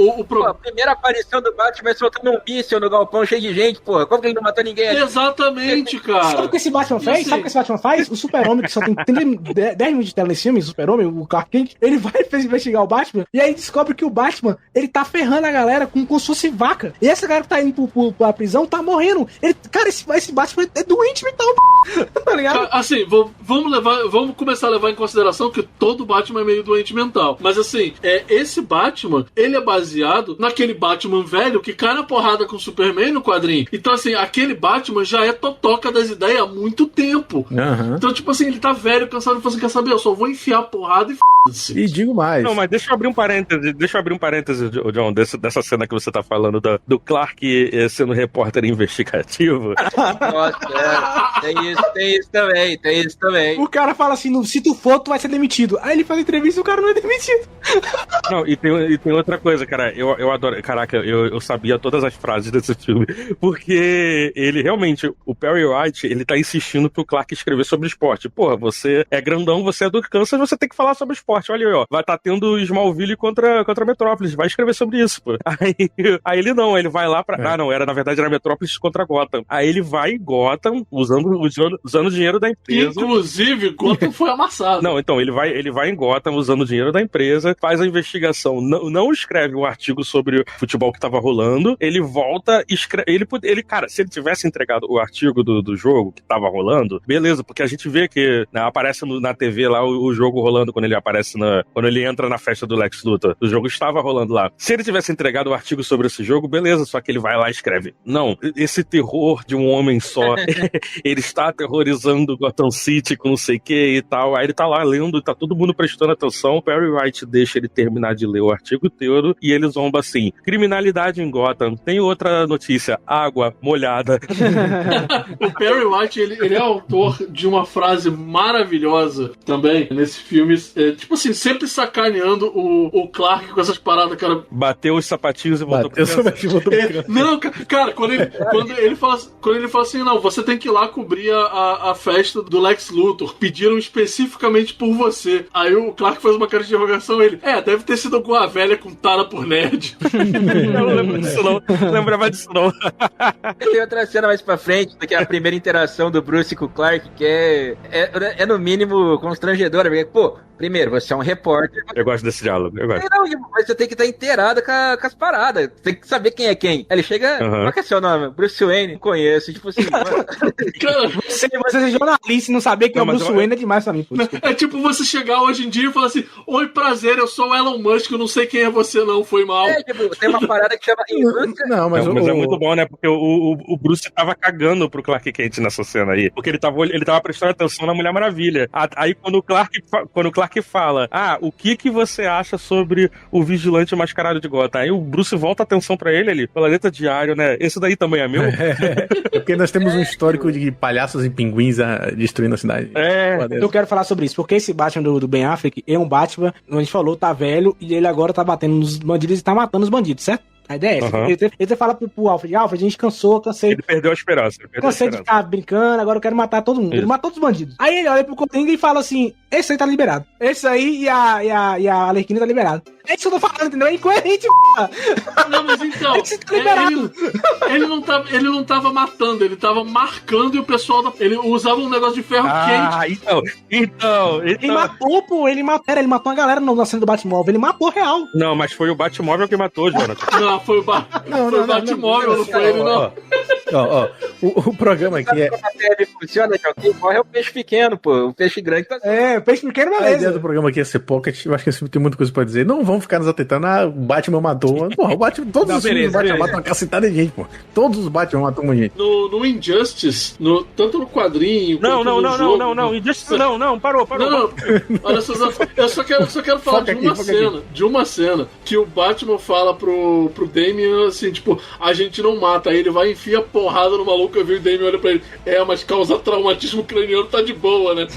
a primeira aparição do Batman é soltando um míssil no galpão cheio de gente, porra. Como que ele não matou ninguém ali? Exatamente, cara. Sabe o que esse Batman fez? Sabe o que esse Batman faz? O Super-Homem, que só tem 10 minutos de tela nesse filme, o Super-Homem, o Clark Kent, ele vai investigar o Batman e aí descobre que o Batman, ele tá ferrando a galera como se fosse vaca. E essa galera que tá indo pra prisão tá morrendo. Cara, esse Batman é doente mental, tá ligado? Assim, vamos começar a levar em consideração que todo Batman é meio doente mental. Mas assim, esse Batman, ele é baseado naquele Batman velho que cai na porrada com o Superman no quadrinho. Então assim, aquele Batman já é totoca das ideias há muito tempo. Uhum. Então tipo assim, ele tá velho, cansado, falando assim, quer saber, eu só vou enfiar a porrada e f***se. E digo mais. Não, mas deixa eu abrir um parêntese, John, dessa cena que você tá falando do Clark sendo repórter investigativo. Nossa, tem isso também. O cara fala assim, se tu for, tu vai ser demitido. Aí ele faz entrevista e o cara não é demitido. Não, e tem outra coisa, cara, eu adoro, caraca, eu sabia todas as frases desse filme, porque ele realmente, o Perry White, ele tá insistindo pro Clark escrever sobre esporte. Porra, você é grandão, você é do Kansas, você tem que falar sobre esporte. Olha aí, ó, vai tá tendo Smallville contra Metrópolis, vai escrever sobre isso, pô. Aí ele não, ele vai lá pra... na verdade era Metrópolis contra Gotham. Aí ele vai em Gotham, usando o dinheiro da empresa. Inclusive, Gotham foi amassado. Não, então, ele vai em Gotham usando o dinheiro da empresa, faz a investigação, não escreve um artigo sobre o futebol que tava rolando, ele volta, escreve, cara, se ele tivesse entregado o artigo do jogo que tava rolando, beleza, porque a gente vê que, né, aparece na TV lá o jogo rolando quando ele aparece quando ele entra na festa do Lex Luthor, o jogo estava rolando lá. Se ele tivesse entregado o artigo sobre esse jogo, beleza, só que ele vai lá e escreve. Não, esse terror de um homem só, ele está aterrorizando Gotham City com não sei o que e tal, aí ele tá lá lendo, tá todo mundo prestando atenção, Perry White deixa ele terminar de ler o artigo todo e ele zomba assim, criminalidade em Gotham, tem outra notícia, água molhada. O Perry White, ele é autor de uma frase maravilhosa também nesse filme, tipo assim, sempre sacaneando o Clark com essas paradas, cara. Bateu os sapatinhos e voltou pro Não, cara, quando ele fala assim, não, você tem que ir lá cobrir a festa do Lex Luthor, pediram especificamente por você. Aí o Clark faz uma cara de interrogação, ele, deve ter sido alguma velha com tara por nerd. Eu não lembro disso não, lembrava disso não. Tem outra cena mais pra frente, que é a primeira interação do Bruce com o Clark, que é no mínimo constrangedora, porque, pô, primeiro, você é um repórter. Eu gosto desse diálogo, eu gosto. Não, mas você tem que estar inteirado com as paradas, tem que saber quem é quem. Aí ele chega, qual que é seu nome? Bruce Wayne, conheço, tipo assim, mano. Cara, você é jornalista e não saber quem é o Bruce Wayne é demais pra mim. É tipo você chegar hoje em dia e falar assim, oi, prazer, eu sou o Elon Musk, eu não sei quem é você não, foi mal. Tipo, tem uma parada que chama indústria. Não, mas é muito bom, né, porque o Bruce tava cagando pro Clark Kent nessa cena aí, porque ele tava prestando atenção na Mulher Maravilha. Aí quando o Clark Clark fala, o que você acha sobre o Vigilante Mascarado de Gotham? Aí o Bruce volta a atenção pra ele ali, Planeta Diário, né? Esse daí também é meu? Porque nós temos um histórico de palhaços e pinguins destruindo a cidade. Eu quero falar sobre isso, porque esse Batman do Ben Affleck é um Batman, como a gente falou, tá velho, e ele agora tá batendo nos bandidos e tá matando os bandidos, certo? A ideia é essa. Ele fala pro Alfred, a gente cansei. Ele perdeu a esperança. Cansei de ficar brincando, agora eu quero matar todo mundo. Ele mata todos os bandidos. Aí ele olha pro Coringa e fala assim, esse aí tá liberado. Esse aí e a Arlequina tá liberado. É isso que eu tô falando, entendeu? É incoerente, Não, mas então, esse tá liberado. Ele não tava matando, ele tava marcando e o pessoal, ele usava um negócio de ferro quente. Então. Ele matou, pô, ele matou uma galera na cena do Batmóvel, ele matou real. Não, mas foi o Batmóvel que matou, Jonathan. Não, foi o Batmóvel, não foi ele, não. O programa aqui é... funciona, quem morre é o peixe pequeno, pô. O peixe grande tá... o peixe pequeno, beleza. A ideia do programa aqui é ser pocket, eu acho que esse filme tem muita coisa pra dizer. Não vamos ficar nos atentando, o Batman matou. Porra, o Batman, todos os filmes do Batman matam uma cacetada de gente, pô. Todos os Batman matam uma gente. No Injustice, tanto no quadrinho não, quanto no jogo... Não, Injustice não, parou. Não, olha só, eu só quero falar de uma cena que o Batman fala pro Damian, assim, tipo, a gente não mata, aí ele vai e enfia porrada no maluco, eu vi o Damian olha pra ele, mas causar traumatismo craniano tá de boa, né?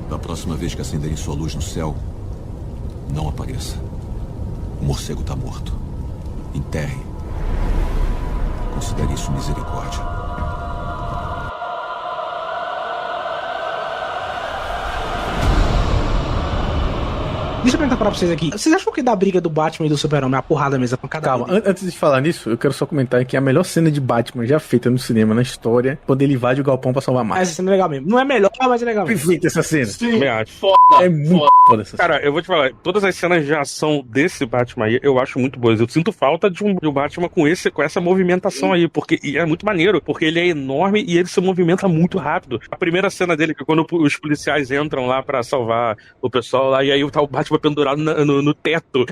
Da próxima vez que acenderem sua luz no céu, não apareça. O morcego tá morto. Enterre. Considere isso misericórdia. Deixa eu perguntar pra vocês aqui. Vocês acham que da briga do Batman e do Super-Homem é a porrada mesmo? Calma, antes de falar nisso, eu quero só comentar que a melhor cena de Batman já feita no cinema, na história, quando ele invade o galpão pra salvar Marta. Essa cena é legal mesmo. Não é melhor, mas é legal mesmo. Perfeita essa cena. Sim, foda. É muito foda essa cena. Cara, eu vou te falar, todas as cenas de ação desse Batman aí, eu acho muito boas. Eu sinto falta de um Batman com essa movimentação aí, porque é muito maneiro, porque ele é enorme e ele se movimenta muito rápido. A primeira cena dele, que é quando os policiais entram lá pra salvar o pessoal lá, e aí tá o Batman pendurado no teto.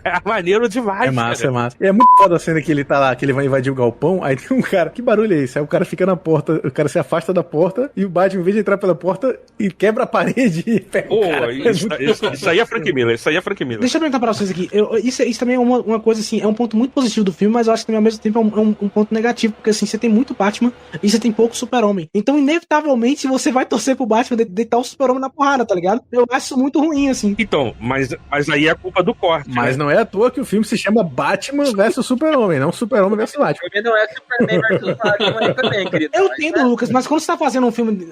É maneiro demais. É massa. É muito foda a cena que ele tá lá, que ele vai invadir o galpão, aí tem um cara, que barulho é esse? Aí o cara fica na porta, o cara se afasta da porta, e o Batman, em vez de entrar pela porta, e quebra a parede e pega o cara. Isso aí é Frank Miller, Deixa eu perguntar pra vocês aqui, isso também é uma coisa assim, é um ponto muito positivo do filme, mas eu acho que também ao mesmo tempo é um ponto negativo, porque assim, você tem muito Batman e você tem pouco Super-Homem. Então, inevitavelmente, você vai torcer pro Batman deitar o Super-Homem na porrada, tá ligado? Eu acho isso muito ruim, assim. Então, mas aí é culpa do corte. Mas não é à toa que o filme se chama Batman vs Super-Homem, não Super-Homem vs Batman. Ele não é Superman vs Batman aí também, querido. Eu entendo, Lucas, mas quando você tá fazendo um filme...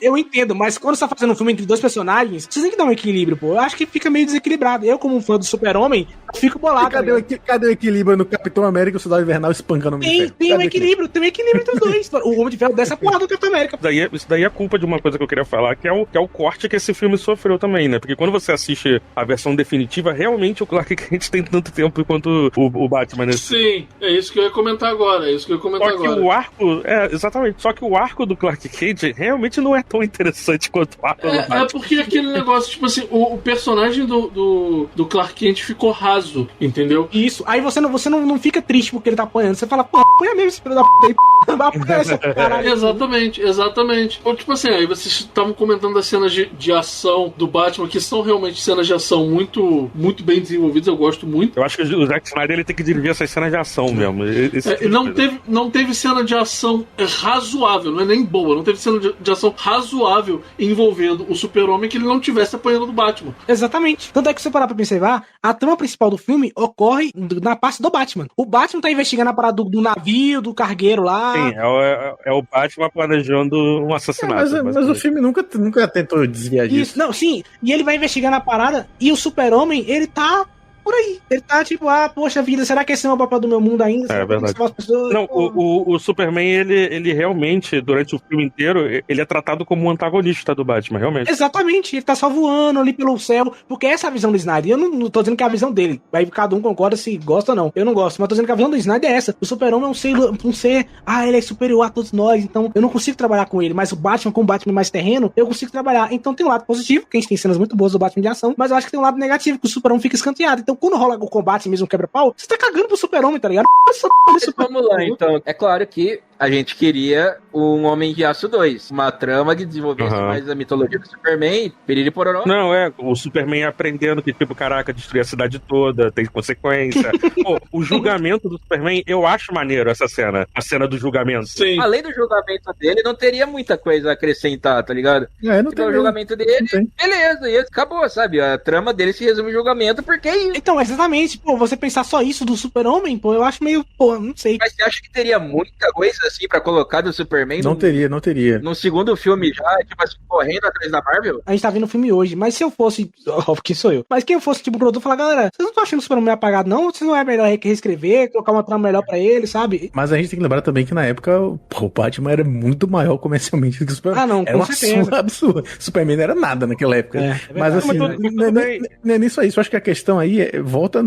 Eu entendo, mas quando você tá fazendo um filme entre dois personagens, você tem que dar um equilíbrio, pô. Eu acho que fica meio desequilibrado. Eu, como um fã do Super-Homem, fico bolado. Cadê o equilíbrio no Capitão América e o Soldado Invernal espancando o Homem de Ferro? Tem um equilíbrio entre os dois. O Homem de Ferro dessa porra do Capitão América. Isso daí é culpa de uma coisa que eu queria falar, que é o corte que esse filme sofreu também, né? Porque quando você assiste a versão definitiva, realmente o Clark Kent tem tanto tempo quanto o Batman, né? Sim, é isso que eu ia comentar agora. Só que o arco... exatamente. Só que o arco do Clark Kent realmente não é tão interessante quanto o arco do Batman. É porque aquele negócio, tipo assim, o personagem do Clark Kent ficou raso, entendeu? Isso. Aí você não fica triste porque ele tá apanhando. Você fala, pô, apanha mesmo esse filho da puta aí, vai apanhar essa caralho. Exatamente. Ou, tipo assim, aí vocês estavam comentando das cenas de ação do Batman, que são realmente cenas de ação muito, muito bem desenvolvidas, eu gosto muito. Eu acho que o Zack Snyder ele tem que dirigir essas cenas de ação mesmo. Não teve cena de ação razoável, não é nem boa, não teve cena de ação razoável envolvendo o Super-Homem que ele não tivesse apanhando do Batman. Exatamente. Tanto é que se você parar pra observar, a trama principal do filme ocorre na parte do Batman. O Batman tá investigando a parada do navio, do cargueiro lá. Sim, é o Batman planejando um assassinato. Mas o filme nunca tentou desviar disso. Isso, não, sim. E ele vai investigando a parada e o Super-Homem, ele tá por aí. Ele tá tipo, poxa vida, será que esse não é o papel do meu mundo ainda? É verdade. Não, o Superman, ele realmente, durante o filme inteiro, ele é tratado como um antagonista do Batman, realmente. Exatamente, ele tá só voando ali pelo céu, porque essa é a visão do Snyder. Eu não tô dizendo que é a visão dele, aí cada um concorda se gosta ou não. Eu não gosto, mas tô dizendo que a visão do Snyder é essa. O Super-Homem é um ser, ele é superior a todos nós, então eu não consigo trabalhar com ele, mas o Batman, com o Batman mais terreno, eu consigo trabalhar. Então tem um lado positivo, que a gente tem cenas muito boas do Batman de ação, mas eu acho que tem um lado negativo, que o Super-Homem fica escanteado. Então quando rola o combate mesmo, quebra-pau, você tá cagando pro Super-Homem, tá ligado? Vamos lá, então. É claro que a gente queria um Homem de Aço 2. Uma trama que desenvolvesse mais a mitologia do Superman, piriri pororó. Não, o Superman aprendendo que, tipo, caraca, destruir a cidade toda, tem consequência. Pô, o julgamento do Superman, eu acho maneiro essa cena. A cena do julgamento. Sim. Além do julgamento dele, não teria muita coisa a acrescentar, tá ligado? Não tem. O julgamento dele, beleza, e acabou, sabe? A trama dele se resume em julgamento, porque é isso. Então, exatamente, pô, você pensar só isso do Super-Homem, pô, eu acho meio, pô, não sei. Mas você acha que teria muita coisa assim pra colocar do Superman? Não teria. No segundo filme já, tipo assim, correndo atrás da Marvel? A gente tá vendo o filme hoje, mas se eu fosse, que sou eu, mas quem eu fosse, tipo, o produtor, falar, galera, vocês não estão achando o Superman apagado, não? Vocês não é melhor reescrever, colocar uma trama melhor pra ele, sabe? Mas a gente tem que lembrar também que na época, pô, o Batman era muito maior comercialmente do que o Superman. Ah, não, era com uma certeza. surra absurda. Superman não era nada naquela época. Mas assim, não é nem só isso. Eu acho que a questão aí volta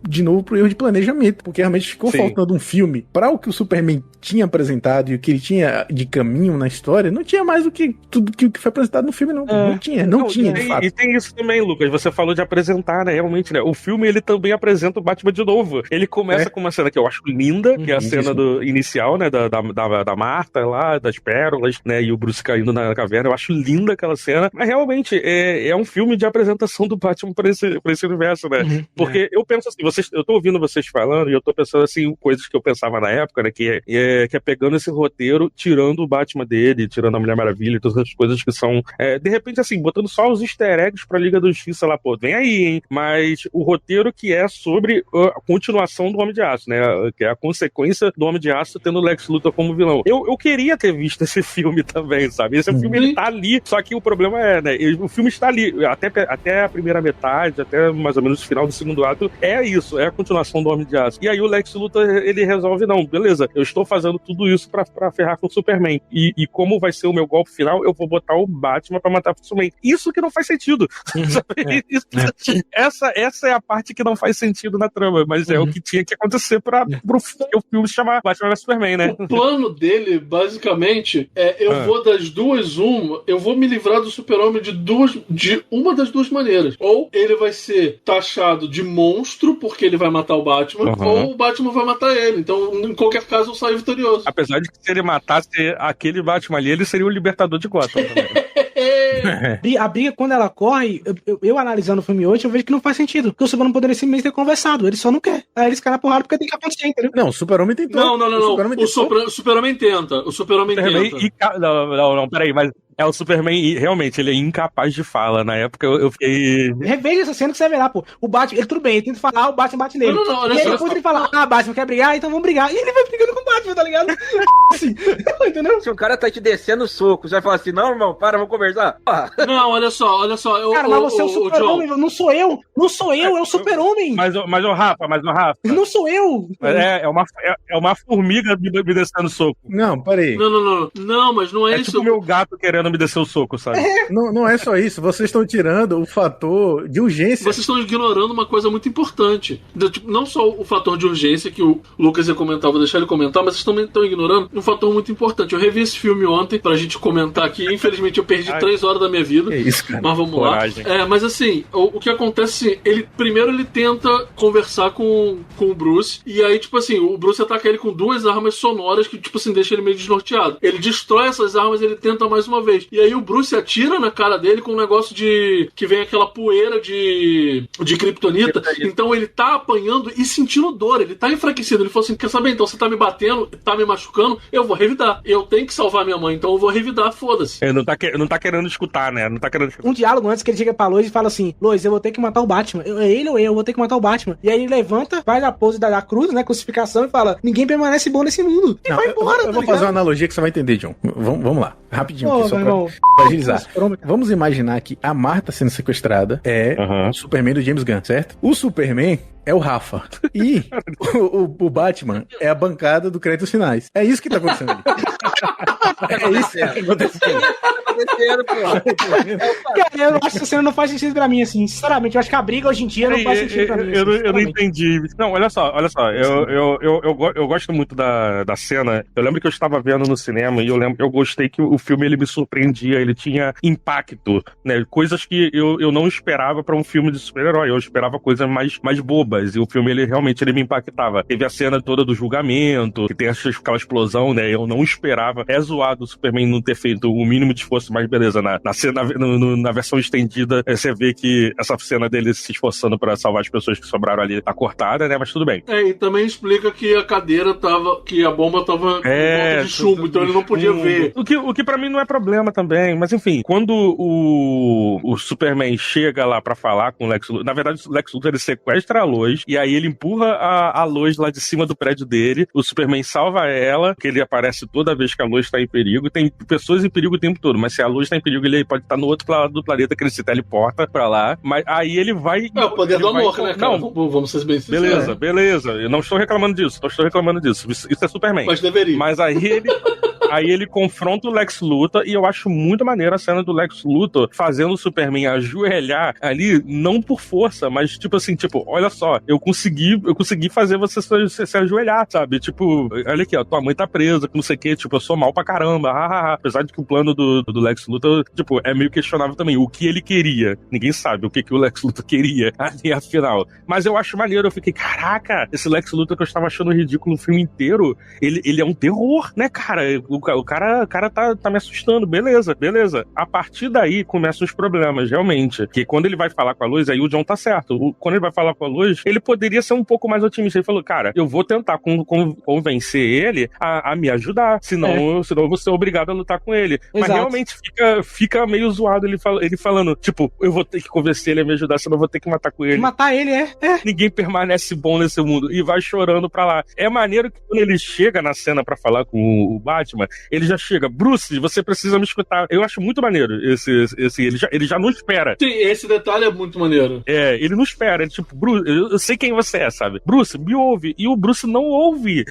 de novo pro erro de planejamento, porque realmente ficou faltando um filme para o que o Superman tinha apresentado e o que ele tinha de caminho na história, não tinha mais do que tudo que foi apresentado no filme, não. Não tinha, de fato. E tem isso também, Lucas, você falou de apresentar, né, realmente, né, o filme, ele também apresenta o Batman de novo. Ele começa com uma cena que eu acho linda, que é a cena inicial, né, da Marta lá, das pérolas, né, e o Bruce caindo na caverna. Eu acho linda aquela cena, mas realmente é um filme de apresentação do Batman pra esse universo, né, porque eu penso assim, eu tô ouvindo vocês falando e eu tô pensando assim, coisas que eu pensava na época, né, que é pegando esse roteiro, tirando o Batman dele, tirando a Mulher Maravilha e todas as coisas que são, de repente assim, botando só os easter eggs pra Liga da Justiça lá, pô, vem aí, hein, mas o roteiro que é sobre a continuação do Homem de Aço, né, que é a consequência do Homem de Aço tendo o Lex Luthor como vilão. Eu queria ter visto esse filme também, sabe, esse filme ele tá ali, só que o problema né, o filme está ali, até a primeira metade, até mais ou menos o final do segundo ato, é isso, é a continuação do Homem de Aço. E aí o Lex Luthor, ele resolve, não, beleza, eu estou fazendo tudo isso pra ferrar com o Superman. E como vai ser o meu golpe final, eu vou botar o Batman pra matar o Superman. Isso que não faz sentido. Essa é a parte que não faz sentido na trama, mas é o que tinha que acontecer pro filme se chamar Batman vs Superman, né? O plano dele, basicamente, eu vou das duas, eu vou me livrar do Super-Homem de uma das duas maneiras. Ou ele vai ser taxado de monstro, porque ele vai matar o Batman, ou o Batman vai matar ele. Então, em qualquer caso, eu saio vitorioso. Apesar de que se ele matasse aquele Batman ali, ele seria o libertador de Gotham também. A briga, quando ela corre, eu analisando o filme hoje, eu vejo que não faz sentido. Porque o Superman poderia simplesmente ter conversado. Ele só não quer. Aí eles caem na porrada porque tem que acontecer, entendeu? Não, o Super-Homem tentou. Não. O Super-Homem tenta. O Super-Homem tenta. Não, peraí, mas o Superman, realmente, ele é incapaz de fala. Na época, eu fiquei... Reveja essa cena que você vai ver lá, pô. O Batman, ele tudo bem, ele tenta falar, o Batman bate nele. Não, e aí depois ele fala, Batman quer brigar, então vamos brigar. E ele vai brigando com o Batman, tá ligado? Assim, entendeu? Se um cara tá te descendo soco, você vai falar assim, não, irmão, vamos conversar. Não, olha só. Cara, mas você é o Super-Homem, não sou eu, é o Super-Homem. Mas o Rafa. Não sou eu. É uma formiga me descendo soco. Não, peraí. Não, mas não é isso. É tipo o meu gato querendo me descer o soco, sabe? Não é só isso. Vocês estão tirando o fator de urgência. Vocês estão ignorando uma coisa muito importante. Não só o fator de urgência que o Lucas ia comentar, vou deixar ele comentar, mas vocês também estão ignorando um fator muito importante. Eu revi esse filme ontem pra gente comentar aqui. Infelizmente eu perdi 3 horas da minha vida. É isso, cara. Mas vamos lá. Mas assim, o que acontece, primeiro ele tenta conversar com o Bruce, e aí, tipo assim, o Bruce ataca ele com 2 armas sonoras que, tipo assim, deixa ele meio desnorteado. Ele destrói essas armas, ele tenta mais uma vez. E aí o Bruce atira na cara dele com um negócio que vem aquela poeira de kryptonita. Então ele tá apanhando e sentindo dor, ele tá enfraquecido. Ele falou assim, quer saber, então você tá me batendo, tá me machucando, eu vou revidar. Eu tenho que salvar minha mãe, então eu vou revidar, foda-se. Ele não tá querendo escutar, né? Não tá querendo escutar. Um diálogo antes que ele chega pra Lois e fala assim, Lois, eu vou ter que matar o Batman. Ele ou eu vou ter que matar o Batman. E aí ele levanta, faz a pose da cruz, né, crucificação, e fala, ninguém permanece bom nesse mundo. E vai embora, eu vou fazer uma analogia que você vai entender, John. Vamos lá, rapidinho, aqui, só pra agilizar. Vamos imaginar que a Marta sendo sequestrada é o Superman do James Gunn, certo? O Superman é o Rafa. E o Batman é a bancada do Créditos Finais. É isso que tá acontecendo ali. É isso que tá acontecendo. acontecendo, pô. Cara, eu acho que essa cena não faz sentido pra mim, assim. Sinceramente, eu acho que a briga hoje em dia não faz sentido pra mim. Eu não entendi. Não, olha só. Eu gosto muito da cena. Eu lembro que eu estava vendo no cinema e eu gostei que o filme ele me surpreendia, ele tinha impacto, né? Coisas que eu não esperava pra um filme de super-herói. Eu esperava coisas mais bobas. E o filme, ele realmente me impactava. Teve a cena toda do julgamento, que tem aquela explosão, né? Eu não esperava. É zoado o Superman não ter feito o mínimo de esforço, mas beleza. Na cena, na versão estendida, você vê que essa cena dele se esforçando pra salvar as pessoas que sobraram ali tá cortada, né? Mas tudo bem. E também explica que a cadeira que a bomba tava em volta de chumbo, então ele não podia ver. O que pra mim não é problema também, mas enfim, quando o Superman chega lá pra falar com o Lex Luthor, na verdade o Lex Luthor ele sequestra a Lois, e aí ele empurra a Lois lá de cima do prédio dele, o Superman salva ela, que ele aparece toda vez que a Lois tá em perigo, tem pessoas em perigo o tempo todo, mas se a Lois tá em perigo, ele pode estar no outro lado do planeta, que ele se teleporta pra lá, mas aí ele vai... É o poder do amor, né, cara? Não, vamos ser bem sinceros. Beleza, eu não estou reclamando disso, isso é Superman. Mas deveria. Mas aí ele confronta o Lex Luthor, e eu acho muito maneiro a cena do Lex Luthor fazendo o Superman ajoelhar ali, não por força, mas tipo assim, olha só, eu consegui fazer você se ajoelhar, sabe? Tipo, olha aqui, ó, tua mãe tá presa, que não sei o que, eu sou mal pra caramba, apesar de que o plano do Lex Luthor, é meio questionável também, o que ele queria, ninguém sabe o que o Lex Luthor queria ali, afinal, mas eu acho maneiro, eu fiquei, caraca, esse Lex Luthor que eu estava achando ridículo o filme inteiro, ele é um terror, né, cara? O cara tá me assustando, beleza. A partir daí começam os problemas, realmente. Que quando ele vai falar com a Lois, aí o John tá certo. Quando ele vai falar com a Lois, ele poderia ser um pouco mais otimista. Ele falou, cara, eu vou tentar convencer ele a me ajudar, senão eu vou ser obrigado a lutar com ele. Exato. Mas realmente fica meio zoado ele falando, eu vou ter que convencer ele a me ajudar, senão eu vou ter que matar com ele. Matar ele, Ninguém permanece bom nesse mundo. E vai chorando pra lá. É maneiro que quando ele chega na cena pra falar com o Batman, ele já chega, Bruce, você precisa me escutar. Eu acho muito maneiro ele já não espera. Sim, esse detalhe é muito maneiro. Ele não espera, ele Bruce, eu sei quem você é, sabe? Bruce, me ouve. E o Bruce não ouve.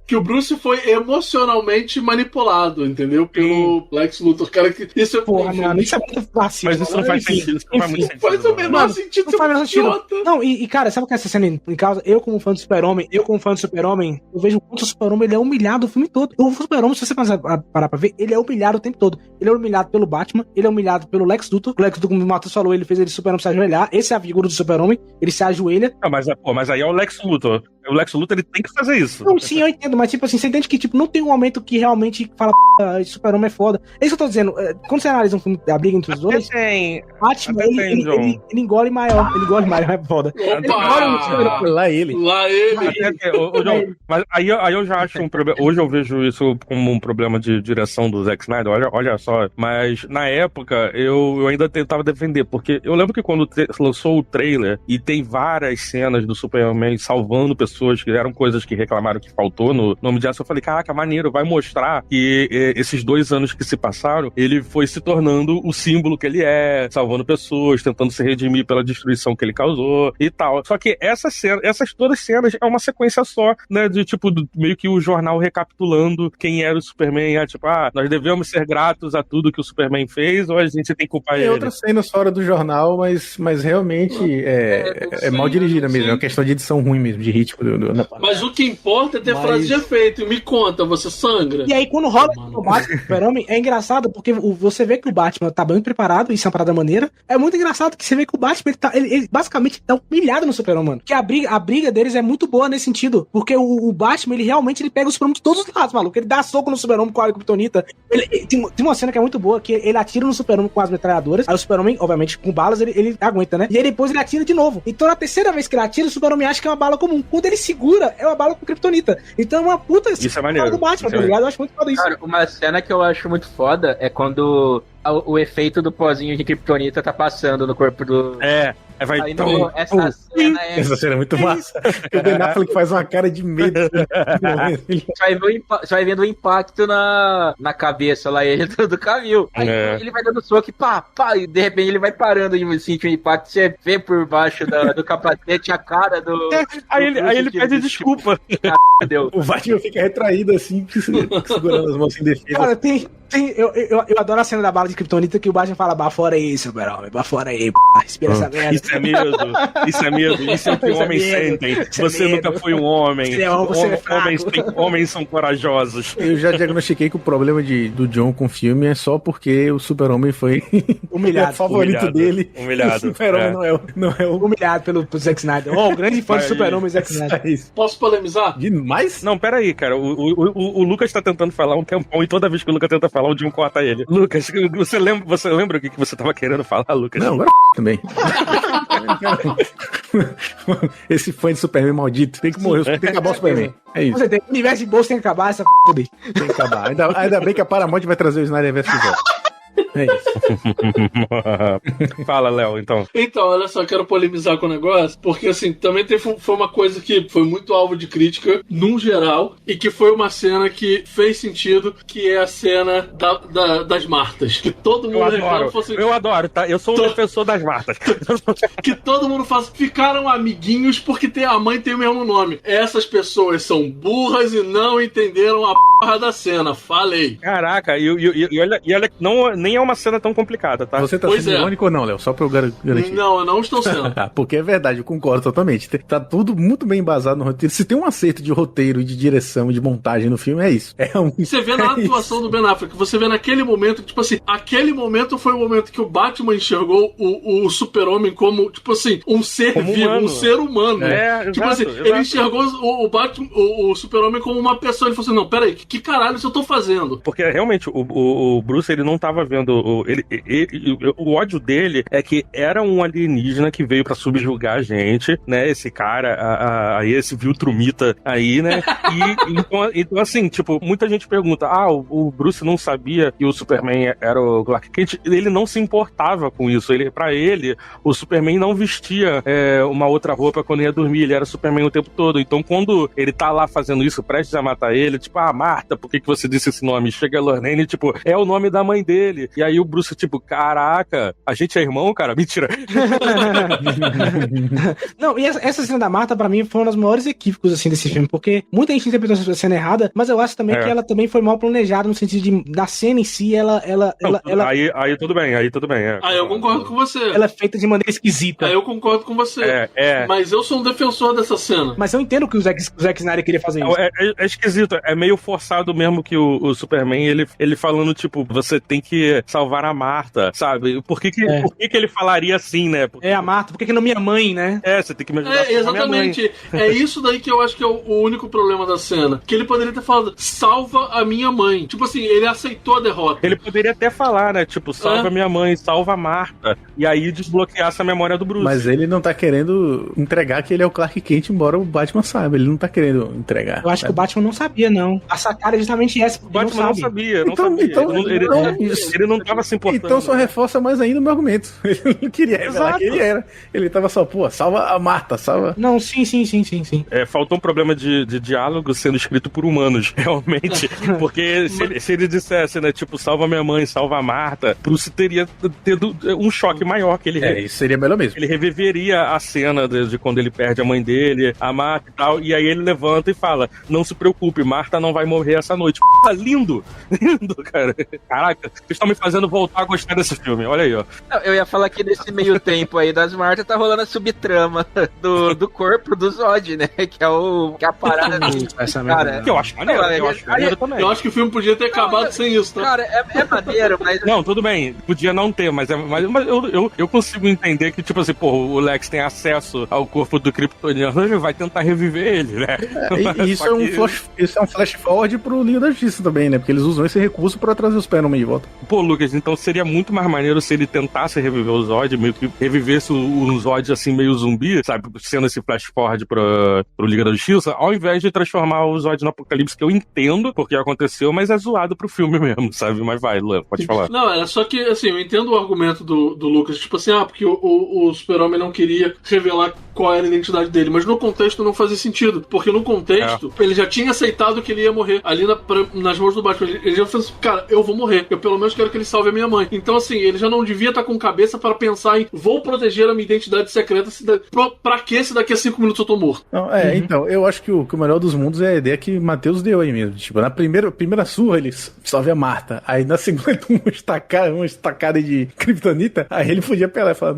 Que o Bruce foi emocionalmente manipulado, entendeu? Pelo Lex Luthor. Cara, que isso é... Porra, mano, isso é muito fácil. Mas isso não faz sentido. Isso não faz muito sentido. Faz o menor sentido. Não faz o menor sentido. Não, e cara, sabe o que é essa cena em causa? Eu como fã do Super-Homem, eu vejo o quanto o Super-Homem ele é humilhado o filme todo. O Super-Homem, se você parar pra ver, ele é humilhado o tempo todo. Ele é humilhado pelo Batman, ele é humilhado pelo Lex Luthor. O Lex Luthor, como o Matheus falou, ele fez ele Super-Homem se ajoelhar. Essa é a figura do Super-Homem, ele se ajoelha. Não, mas aí é o Lex Luthor. O Lex Luthor, ele tem que fazer isso. Não, sim, eu entendo, mas você entende que não tem um momento que realmente fala, Super-Homem é foda. É isso que eu tô dizendo. Quando você analisa um filme da briga entre os dois, Batman, ele engole maior. Ele engole maior, é foda. Ele engole muito Super-Homem. Lá ele. Mas aí eu já acho um problema. Hoje eu vejo isso como um problema de direção do Zack Snyder, olha só. Mas na época eu ainda tentava defender, porque eu lembro que quando lançou o trailer e tem várias cenas do Superman salvando pessoas que eram coisas que reclamaram que faltou no Nome de Aço, eu falei, caraca, maneiro, vai mostrar que esses 2 anos que se passaram, ele foi se tornando o símbolo que ele é, salvando pessoas, tentando se redimir pela destruição que ele causou e tal. Só que essas todas cenas é uma sequência só, né, de meio que o jornal recapitulando quem era o Superman, nós devemos ser gratos a tudo que o Superman fez, ou a gente tem que culpar ele. Tem outras cenas fora do jornal, mas realmente é mal dirigida mesmo, é uma questão de edição ruim mesmo, de ritmo. Mas o que importa é ter frase de efeito. Me conta, você sangra. E aí, quando rola o Batman, Super-Homem, é engraçado, porque você vê que o Batman tá bem preparado, isso é uma parada maneira. É muito engraçado que você vê que o Batman, ele basicamente tá humilhado no Super-Homem, mano. Que a briga deles é muito boa nesse sentido, porque o Batman, ele realmente pega o Super-Homem de todos os lados, maluco. Ele dá soco no Super-Homem com a Kryptonita. Tem uma cena que é muito boa, que ele atira no Super-Homem com as metralhadoras, aí o Super-Homem, obviamente, com balas, ele aguenta, né? E aí depois ele atira de novo. Então, na terceira vez que ele atira, o Super-Homem acha que é uma bala comum. Quando ele segura, é uma bala com Kryptonita. Então é uma puta... Isso é maneiro. Do Batman, tá ligado? Eu acho muito foda isso. Cara, uma cena que eu acho muito foda é quando o efeito do pozinho de Kryptonita tá passando no corpo do... Vai essa cena é muito massa. O Ben Affleck faz uma cara de medo. Você vai vendo o impacto na cabeça lá, ele do Cavill. Aí ele vai dando soco e pá, e de repente ele vai parando e sente o impacto. Você vê por baixo do capacete a cara do... Aí ele pede desculpa. O Batman fica retraído assim, segurando as mãos sem defesa. Cara, tem Sim, eu adoro a cena da bala de Kryptonita que o Batman fala, bafora aí, Super-Homem, bafora aí, respira essa merda. Isso é medo, isso é o que homens sentem. Você nunca foi um homem. Homens são corajosos. Eu já diagnostiquei que o problema do John com o filme é só porque o Super-Homem foi humilhado. O favorito dele. Humilhado. O Super-Homem não é o... Humilhado pelo Zack Snyder. O grande fã do Super-Homem Zack Snyder. Posso polemizar? Demais? Não, pera aí, cara. O Lucas tá tentando falar um tempão e toda vez que o Lucas tenta falar, o John corta ele. Lucas, você lembra o que você tava querendo falar, Lucas? Não, agora também. Esse fã de Superman maldito. Tem que morrer, tem que acabar o Superman. É isso. O universo de bolsa tem que acabar essa dele. Tem que acabar. Ainda bem que a Paramount vai trazer o Snyder vs. de volta. É isso. Fala, Léo, então. Então, olha só, quero polemizar com o negócio, porque assim, também foi uma coisa que foi muito alvo de crítica, num geral, e que foi uma cena que fez sentido, que é a cena das Martas. Que todo mundo reclama. Eu adoro, tá? Eu sou um defensor das Martas. Que todo mundo faz. Ficaram amiguinhos porque a mãe tem o mesmo nome. Essas pessoas são burras e não entenderam a porra da cena. Falei. Caraca, e olha, nem é uma cena tão complicada, tá? Você tá sendo irônico ou não, Léo? Só pra eu garantir. Não, eu não estou sendo. Porque é verdade, eu concordo totalmente. Tá tudo muito bem embasado no roteiro. Se tem um acerto de roteiro, de direção, de montagem no filme, é isso. Você vê na atuação do Ben Affleck, você vê naquele momento, tipo assim, aquele momento foi o momento que o Batman enxergou o Super-Homem como, tipo assim, um ser vivo, um ser humano. Tipo assim, ele enxergou o Batman, o Super-Homem como uma pessoa. Ele falou assim, não, peraí, que caralho eu tô fazendo? Porque realmente o Bruce, ele não tava vendo o ódio dele é que era um alienígena que veio pra subjugar a gente, né? Esse cara, esse Viltrumita aí, né? E então, assim, tipo, muita gente pergunta, o Bruce não sabia que o Superman era o Clark Kent. Ele não se importava com isso. Pra ele, o Superman não vestia uma outra roupa quando ia dormir. Ele era Superman o tempo todo. Então, quando ele tá lá fazendo isso, prestes a matar ele, tipo, Marta, por que você disse esse nome? Chega a Lorraine, tipo, é o nome da mãe dele. E aí o Bruce, tipo, caraca, a gente é irmão, cara? Mentira. Não, e essa cena da Marta, pra mim, foi um dos maiores equívocos, assim, desse filme, porque muita gente interpretou essa cena errada, mas eu acho também que ela também foi mal planejada, no sentido da cena em si, Aí tudo bem, Aí eu concordo com você. Ela é feita de maneira esquisita. Aí eu concordo com você. Mas eu sou um defensor dessa cena. Mas eu entendo que o Zack Snyder queria fazer isso. É esquisito, é meio forçado mesmo que o Superman, ele falando, tipo, você tem que salvar a Marta, sabe? Por que ele falaria assim, né? A Marta, por que não minha mãe, né? Você tem que me ajudar. Exatamente. É isso daí que eu acho que é o único problema da cena. Que ele poderia ter falado, salva a minha mãe. Tipo assim, ele aceitou a derrota. Ele poderia até falar, né? Tipo, salva a minha mãe, salva a Marta. E aí desbloquear essa memória do Bruce. Mas ele não tá querendo entregar que ele é o Clark Kent, embora o Batman saiba. Ele não tá querendo entregar. Eu acho que o Batman não sabia, não. A sacada é justamente essa. O Batman não sabia. Ele não tava se importando. Então só reforça mais ainda o meu argumento. Ele não queria revelar que ele era. Ele tava só, salva a Marta, salva... Não, sim. Faltou um problema de diálogo sendo escrito por humanos, realmente. Porque se ele dissesse, né, tipo, salva minha mãe, salva a Marta, Bruce teria tido um choque maior que ele... isso seria melhor mesmo. Ele reviveria a cena de quando ele perde a mãe dele, a Marta e tal, e aí ele levanta e fala, não se preocupe, Marta não vai morrer essa noite. Lindo, cara. Caraca, vocês estão me fazendo voltar a gostar desse filme, olha aí, ó. Eu ia falar que nesse meio tempo aí das Martas tá rolando a subtrama do corpo do Zod, né? Que é a parada essa cara. Que eu acho maneiro, também. Eu acho que o filme podia ter acabado sem isso, tá? Cara, é maneiro, mas... Não, tudo bem, podia não ter, mas eu consigo entender que, tipo assim, o Lex tem acesso ao corpo do Kryptoniano, ele vai tentar reviver ele, né? Isso é um flash forward pro Liga da Justiça também, né? Porque eles usam esse recurso pra trazer os Superman de volta. Lucas, então seria muito mais maneiro se ele tentasse reviver o Zod, meio que revivesse o Zod assim, meio zumbi, sabe? Sendo esse flash forward pro Liga da Justiça, ao invés de transformar o Zod no Apocalipse, que eu entendo porque aconteceu, mas é zoado pro filme mesmo, sabe? Mas vai, Luan, pode falar. Não, é só que, assim, eu entendo o argumento do Lucas, tipo assim, porque o Super-Homem não queria revelar qual era a identidade dele, mas no contexto não fazia sentido, porque no contexto ele já tinha aceitado que ele ia morrer ali nas mãos do Batman. Ele já falou assim, cara, eu vou morrer, eu pelo menos quero que ele salve a minha mãe. Então, assim, ele já não devia estar com cabeça para pensar em vou proteger a minha identidade secreta pra que se daqui a 5 minutos eu tô morto. Não, então, eu acho que o melhor dos mundos é a ideia que Matheus deu aí mesmo. Tipo, na primeira surra ele salve a Marta. Aí na segunda uma estacada de Kryptonita, aí ele podia pelar e falar,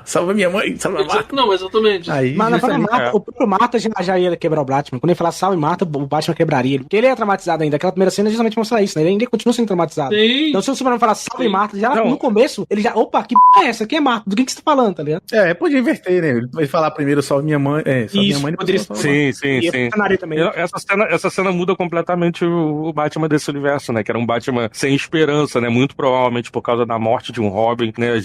salva minha mãe, salva a Marta. Não, exatamente. Aí, mas na Marta, o próprio Marta já ia quebrar o Batman. Quando ele falar salve Marta, o Batman quebraria ele. Porque ele é traumatizado ainda. Aquela primeira cena é justamente mostrar isso, né? Ele ainda continua sendo traumatizado. Sim. Então se o Superman falar salve Marta, já no começo, ele já, opa, que p é essa? Quem é Marta? Do que você tá falando, tá ligado? Podia inverter, né? Ele falar primeiro salve minha mãe, salve minha mãe, depois Sim. Também. Essa cena muda completamente o Batman desse universo, né? Que era um Batman sem esperança, né? Muito provavelmente por causa da morte de um Robin, né?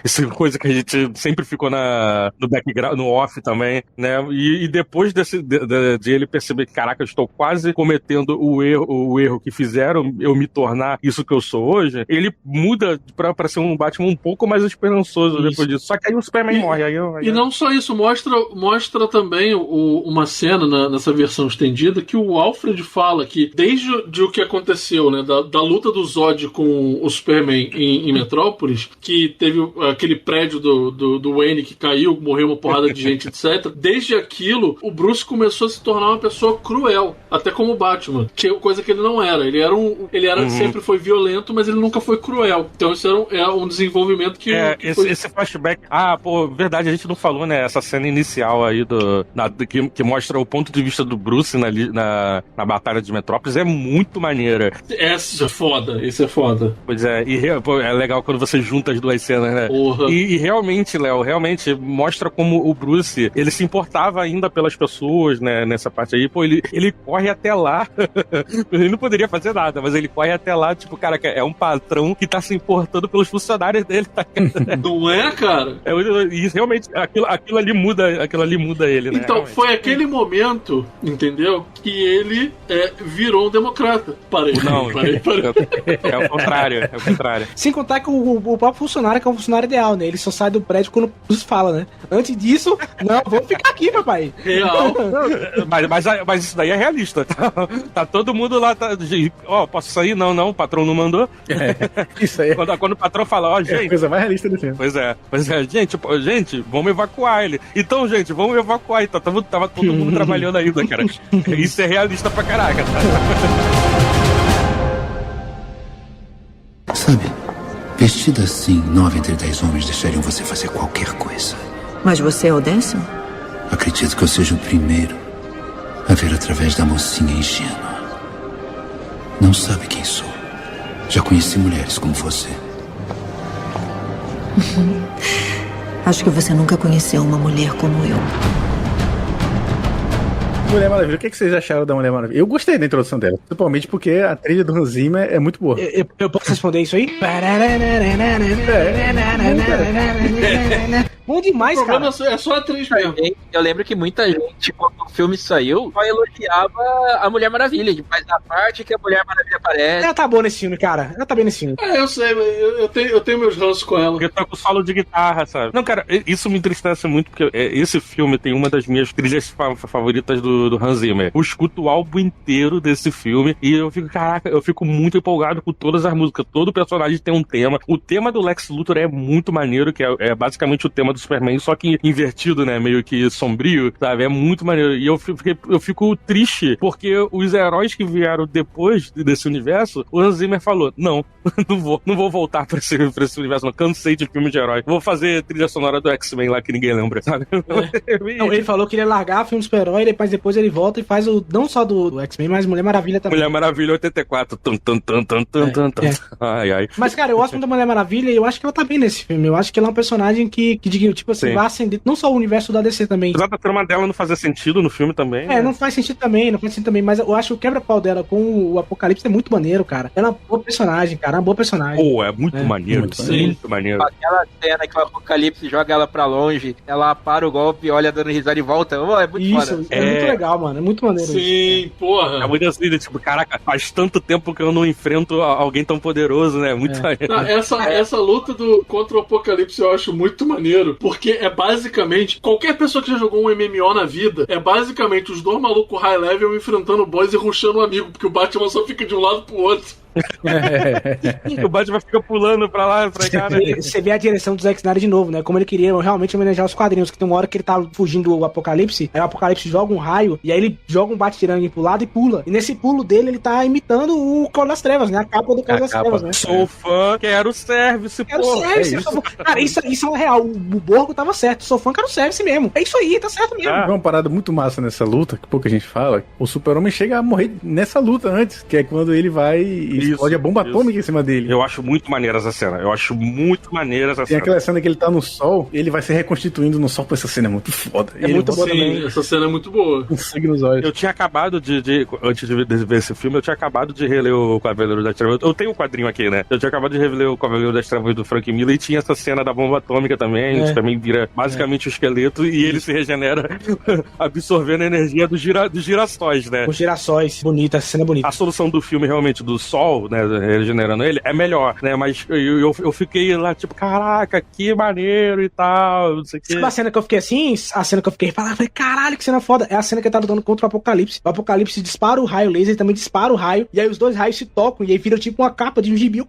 Isso é coisa que a gente sempre ficou no background, no off também, né? E depois de ele perceber que, caraca, eu estou quase cometendo o erro que fizeram eu me tornar isso que eu sou hoje, ele muda pra ser um Batman um pouco mais esperançoso depois disso. Só que aí o Superman morre. E não só isso, mostra também uma cena nessa versão estendida que o Alfred fala que desde o que aconteceu, né, da luta do Zod com o Superman em Metrópolis, que teve aquele prédio do Wayne que caiu, morreu uma porrada de gente, etc. Desde aquilo, o Bruce começou a se tornar uma pessoa cruel, até como Batman, que é coisa que ele não era. Ele era sempre foi violento, mas ele nunca foi cruel. Então isso é um desenvolvimento que esse flashback. Verdade, a gente não falou, né? Essa cena inicial aí que mostra o ponto de vista do Bruce na Batalha de Metrópolis é muito maneira. Esse é foda. Pois é, é legal quando você junta as duas cenas, né? E realmente, Léo, mostra como o Bruce, ele se importava ainda pelas pessoas, né? Nessa parte aí, ele corre até lá. Ele não poderia fazer nada, mas ele corre até lá, tipo, cara, é um patrão que tá se importando pelos funcionários dele, tá? Não é, cara? E realmente, aquilo ali muda ele, né? Então, realmente. Foi aquele momento, entendeu? Que ele virou um democrata. Parei. É o contrário. Sem contar que o próprio funcionário, que é um funcionário ideal, né? Ele só sai do prédio quando os fala, né? Antes disso, não, vou ficar aqui, papai. Real. Mas isso daí é realista. Tá todo mundo lá, posso sair? Não, o patrão não mandou. Isso aí. Quando o patrão fala, gente... É a coisa mais realista do filme. Pois é. Gente, vamos evacuar ele. Então, gente, vamos evacuar. Tava todo mundo trabalhando ainda, cara. Isso é realista pra caraca. Sabe, vestida assim, 9 entre 10 homens deixariam você fazer qualquer coisa. Mas você é o 10º? Acredito que eu seja o primeiro a ver através da mocinha ingênua. Não sabe quem sou. Já conheci mulheres como você. Acho que você nunca conheceu uma mulher como eu. Mulher Maravilha, o que vocês acharam da Mulher Maravilha? Eu gostei da introdução dela, principalmente porque a trilha do Hans Zimmer é muito boa. Eu posso responder isso aí? Bom demais, o problema cara. É só a atriz mesmo. Eu lembro que muita gente, quando o filme saiu, só elogiava a Mulher Maravilha, mas a parte que a Mulher Maravilha aparece... Ela tá boa nesse filme, cara. Ela tá bem nesse filme. Eu sei, eu tenho meus ranços com ela. Porque tá com solo de guitarra, sabe? Não, cara, isso me entristece muito, porque esse filme tem uma das minhas trilhas favoritas do Hans Zimmer. Eu escuto o álbum inteiro desse filme e eu fico muito empolgado com todas as músicas. Todo personagem tem um tema. O tema do Lex Luthor é muito maneiro, que é basicamente o tema do Superman, só que invertido, né? Meio que sombrio, sabe? É muito maneiro. E eu fico triste, porque os heróis que vieram depois desse universo, o Hans Zimmer falou, não vou voltar pra esse universo, não. Cansei de filme de herói. Vou fazer trilha sonora do X-Men lá que ninguém lembra, sabe? Não, ele falou que ele ia largar filme de super-herói, depois ele volta e faz não só do X-Men, mas Mulher Maravilha também. Mulher Maravilha 84. Ai. Mas, cara, eu gosto muito da Mulher Maravilha e eu acho que ela tá bem nesse filme. Eu acho que ela é um personagem que tipo assim, vai acender não só o universo da DC também. Apesar da trama dela não fazer sentido no filme também. Não faz sentido também, mas eu acho que o quebra-pau dela com o Apocalipse é muito maneiro, cara. Ela é uma boa personagem, cara, uma boa personagem. Pô, é muito maneiro, muito maneiro. Aquela cena que o Apocalipse joga ela pra longe, ela para o golpe, olha dando risada e volta. É muito foda. É muito legal, mano. É muito maneiro. Sim, isso, porra. É muito assim, tipo, caraca, faz tanto tempo que eu não enfrento alguém tão poderoso, né? Muito maneiro. Essa luta contra o Apocalipse eu acho muito maneiro, porque é basicamente, qualquer pessoa que já jogou um MMO na vida, é basicamente os dois malucos high level enfrentando o boss e rushando o amigo, porque o Batman só fica de um lado pro outro. O Batman fica pulando pra lá, pra cá, né? Você vê a direção do Zack Snyder de novo, né? Como ele queria realmente homenagear os quadrinhos, que tem uma hora que ele tá fugindo do Apocalipse, aí o Apocalipse joga um raio, e aí ele joga um bate-tirangue pro lado e pula. E nesse pulo dele, ele tá imitando o Cavaleiro das Trevas, né? A capa do Cavaleiro das Trevas, né? Sou fã, quero service, pô. Cara, isso é real. O Borgo tava certo. Sou fã, quero service mesmo. É isso aí, tá certo mesmo. É uma parada muito massa nessa luta, que pouca gente fala. O Super-Homem chega a morrer nessa luta antes, que é quando ele vai e explode a bomba atômica em cima dele. Eu acho muito maneira essa cena. Tem aquela cena que ele tá no sol, ele vai se reconstituindo no sol. Pô, essa cena é muito foda. É muito boa também. Essa cena é muito boa. Com sangue nos olhos. Eu tinha acabado antes de ver esse filme, eu tinha acabado de reler o Cavaleiro das Trevas. Eu tenho um quadrinho aqui, né? Eu tinha acabado de reler o Cavaleiro das Trevas do Frank Miller e tinha essa cena da bomba atômica também. Que também vira basicamente o esqueleto e ele se regenera absorvendo a energia dos girassóis, né? Os girassóis. Bonita, essa cena é bonita. A solução do filme, realmente, do sol, né? Regenerando ele, é melhor, né? Mas eu fiquei lá, tipo, caraca, que maneiro e tal, não sei o quê. Sabe a cena que eu fiquei assim? A cena que eu fiquei falando, caralho, que cena foda. É a cena que ele tá lutando contra o Apocalipse. O Apocalipse dispara o raio laser, ele também dispara o raio, e aí os dois raios se tocam, e aí vira tipo uma capa de um gibi.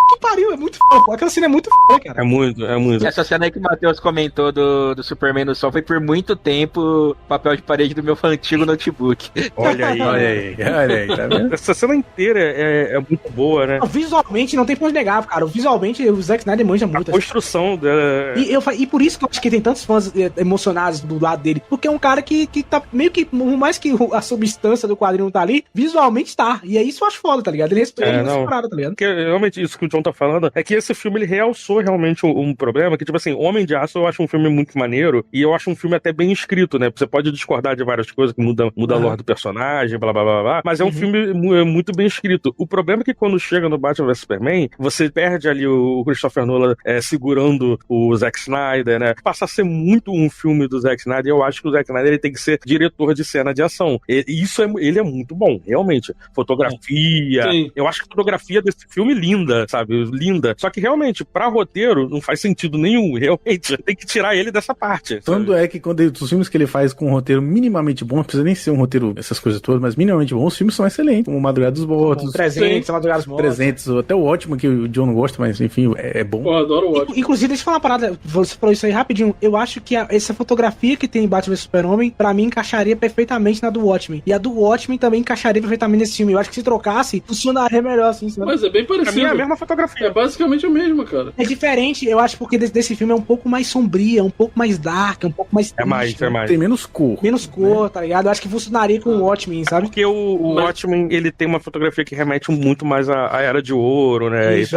Que pariu, é muito foda. Aquela cena é muito foda, cara. É muito. Essa cena aí que o Matheus comentou do Superman no sol foi por muito tempo papel de parede do meu antigo notebook. Olha aí, tá vendo? Essa cena inteira é muito boa, né? Não, visualmente não tem pra onde negar, cara. Visualmente o Zack Snyder manja muito. A construção dela. E por isso que eu acho que tem tantos fãs emocionados do lado dele. Porque é um cara que tá meio que, por mais que a substância do quadrinho não tá ali, visualmente tá. E é isso eu acho foda, tá ligado? Ele respeita essa parada, tá ligado? Porque realmente isso que o John tá falando é que esse filme ele realçou realmente um problema que, tipo assim, Homem de Aço eu acho um filme muito maneiro e eu acho um filme até bem escrito, né? Você pode discordar de várias coisas que muda a lore do personagem, blá blá blá blá, mas é um filme muito bem escrito. O problema é que quando chega no Batman vs Superman, você perde ali o Christopher Nolan segurando o Zack Snyder, né? Passa a ser muito um filme do Zack Snyder, eu acho que o Zack Snyder ele tem que ser diretor de cena de ação. Ele é muito bom, realmente. Fotografia, eu acho que a fotografia desse filme linda, sabe? Linda. Só que realmente, pra roteiro, não faz sentido nenhum. Realmente, tem que tirar ele dessa parte. Tanto é que quando os filmes que ele faz com um roteiro minimamente bom, não precisa nem ser um roteiro, essas coisas todas, mas minimamente bom, os filmes são excelentes. Como Madrugada dos Mortos, 300, Madrugada dos Mortos. 300, até o Ótimo, que o John não gosta, mas enfim, é bom. Eu adoro o Ótimo. Inclusive, deixa eu falar uma parada, você falou isso aí rapidinho. Eu acho que essa fotografia que tem em Batman vs Super-Homem, pra mim, encaixaria perfeitamente na do Watchmen. E a do Watchmen também encaixaria perfeitamente nesse filme. Eu acho que se trocasse, funcionaria melhor, assim. Sabe? Mas é bem parecido. Pra mim é a mesma fotografia. É basicamente a mesma, cara. É diferente, eu acho, porque desse filme é um pouco mais sombria, um pouco mais dark, um pouco mais triste. É mais. Tem menos cor. Menos cor, tá ligado? Eu acho que funcionaria com o Watchmen, sabe? Porque o Watchmen, ele tem uma fotografia que remete muito mais à Era de Ouro, né? Isso,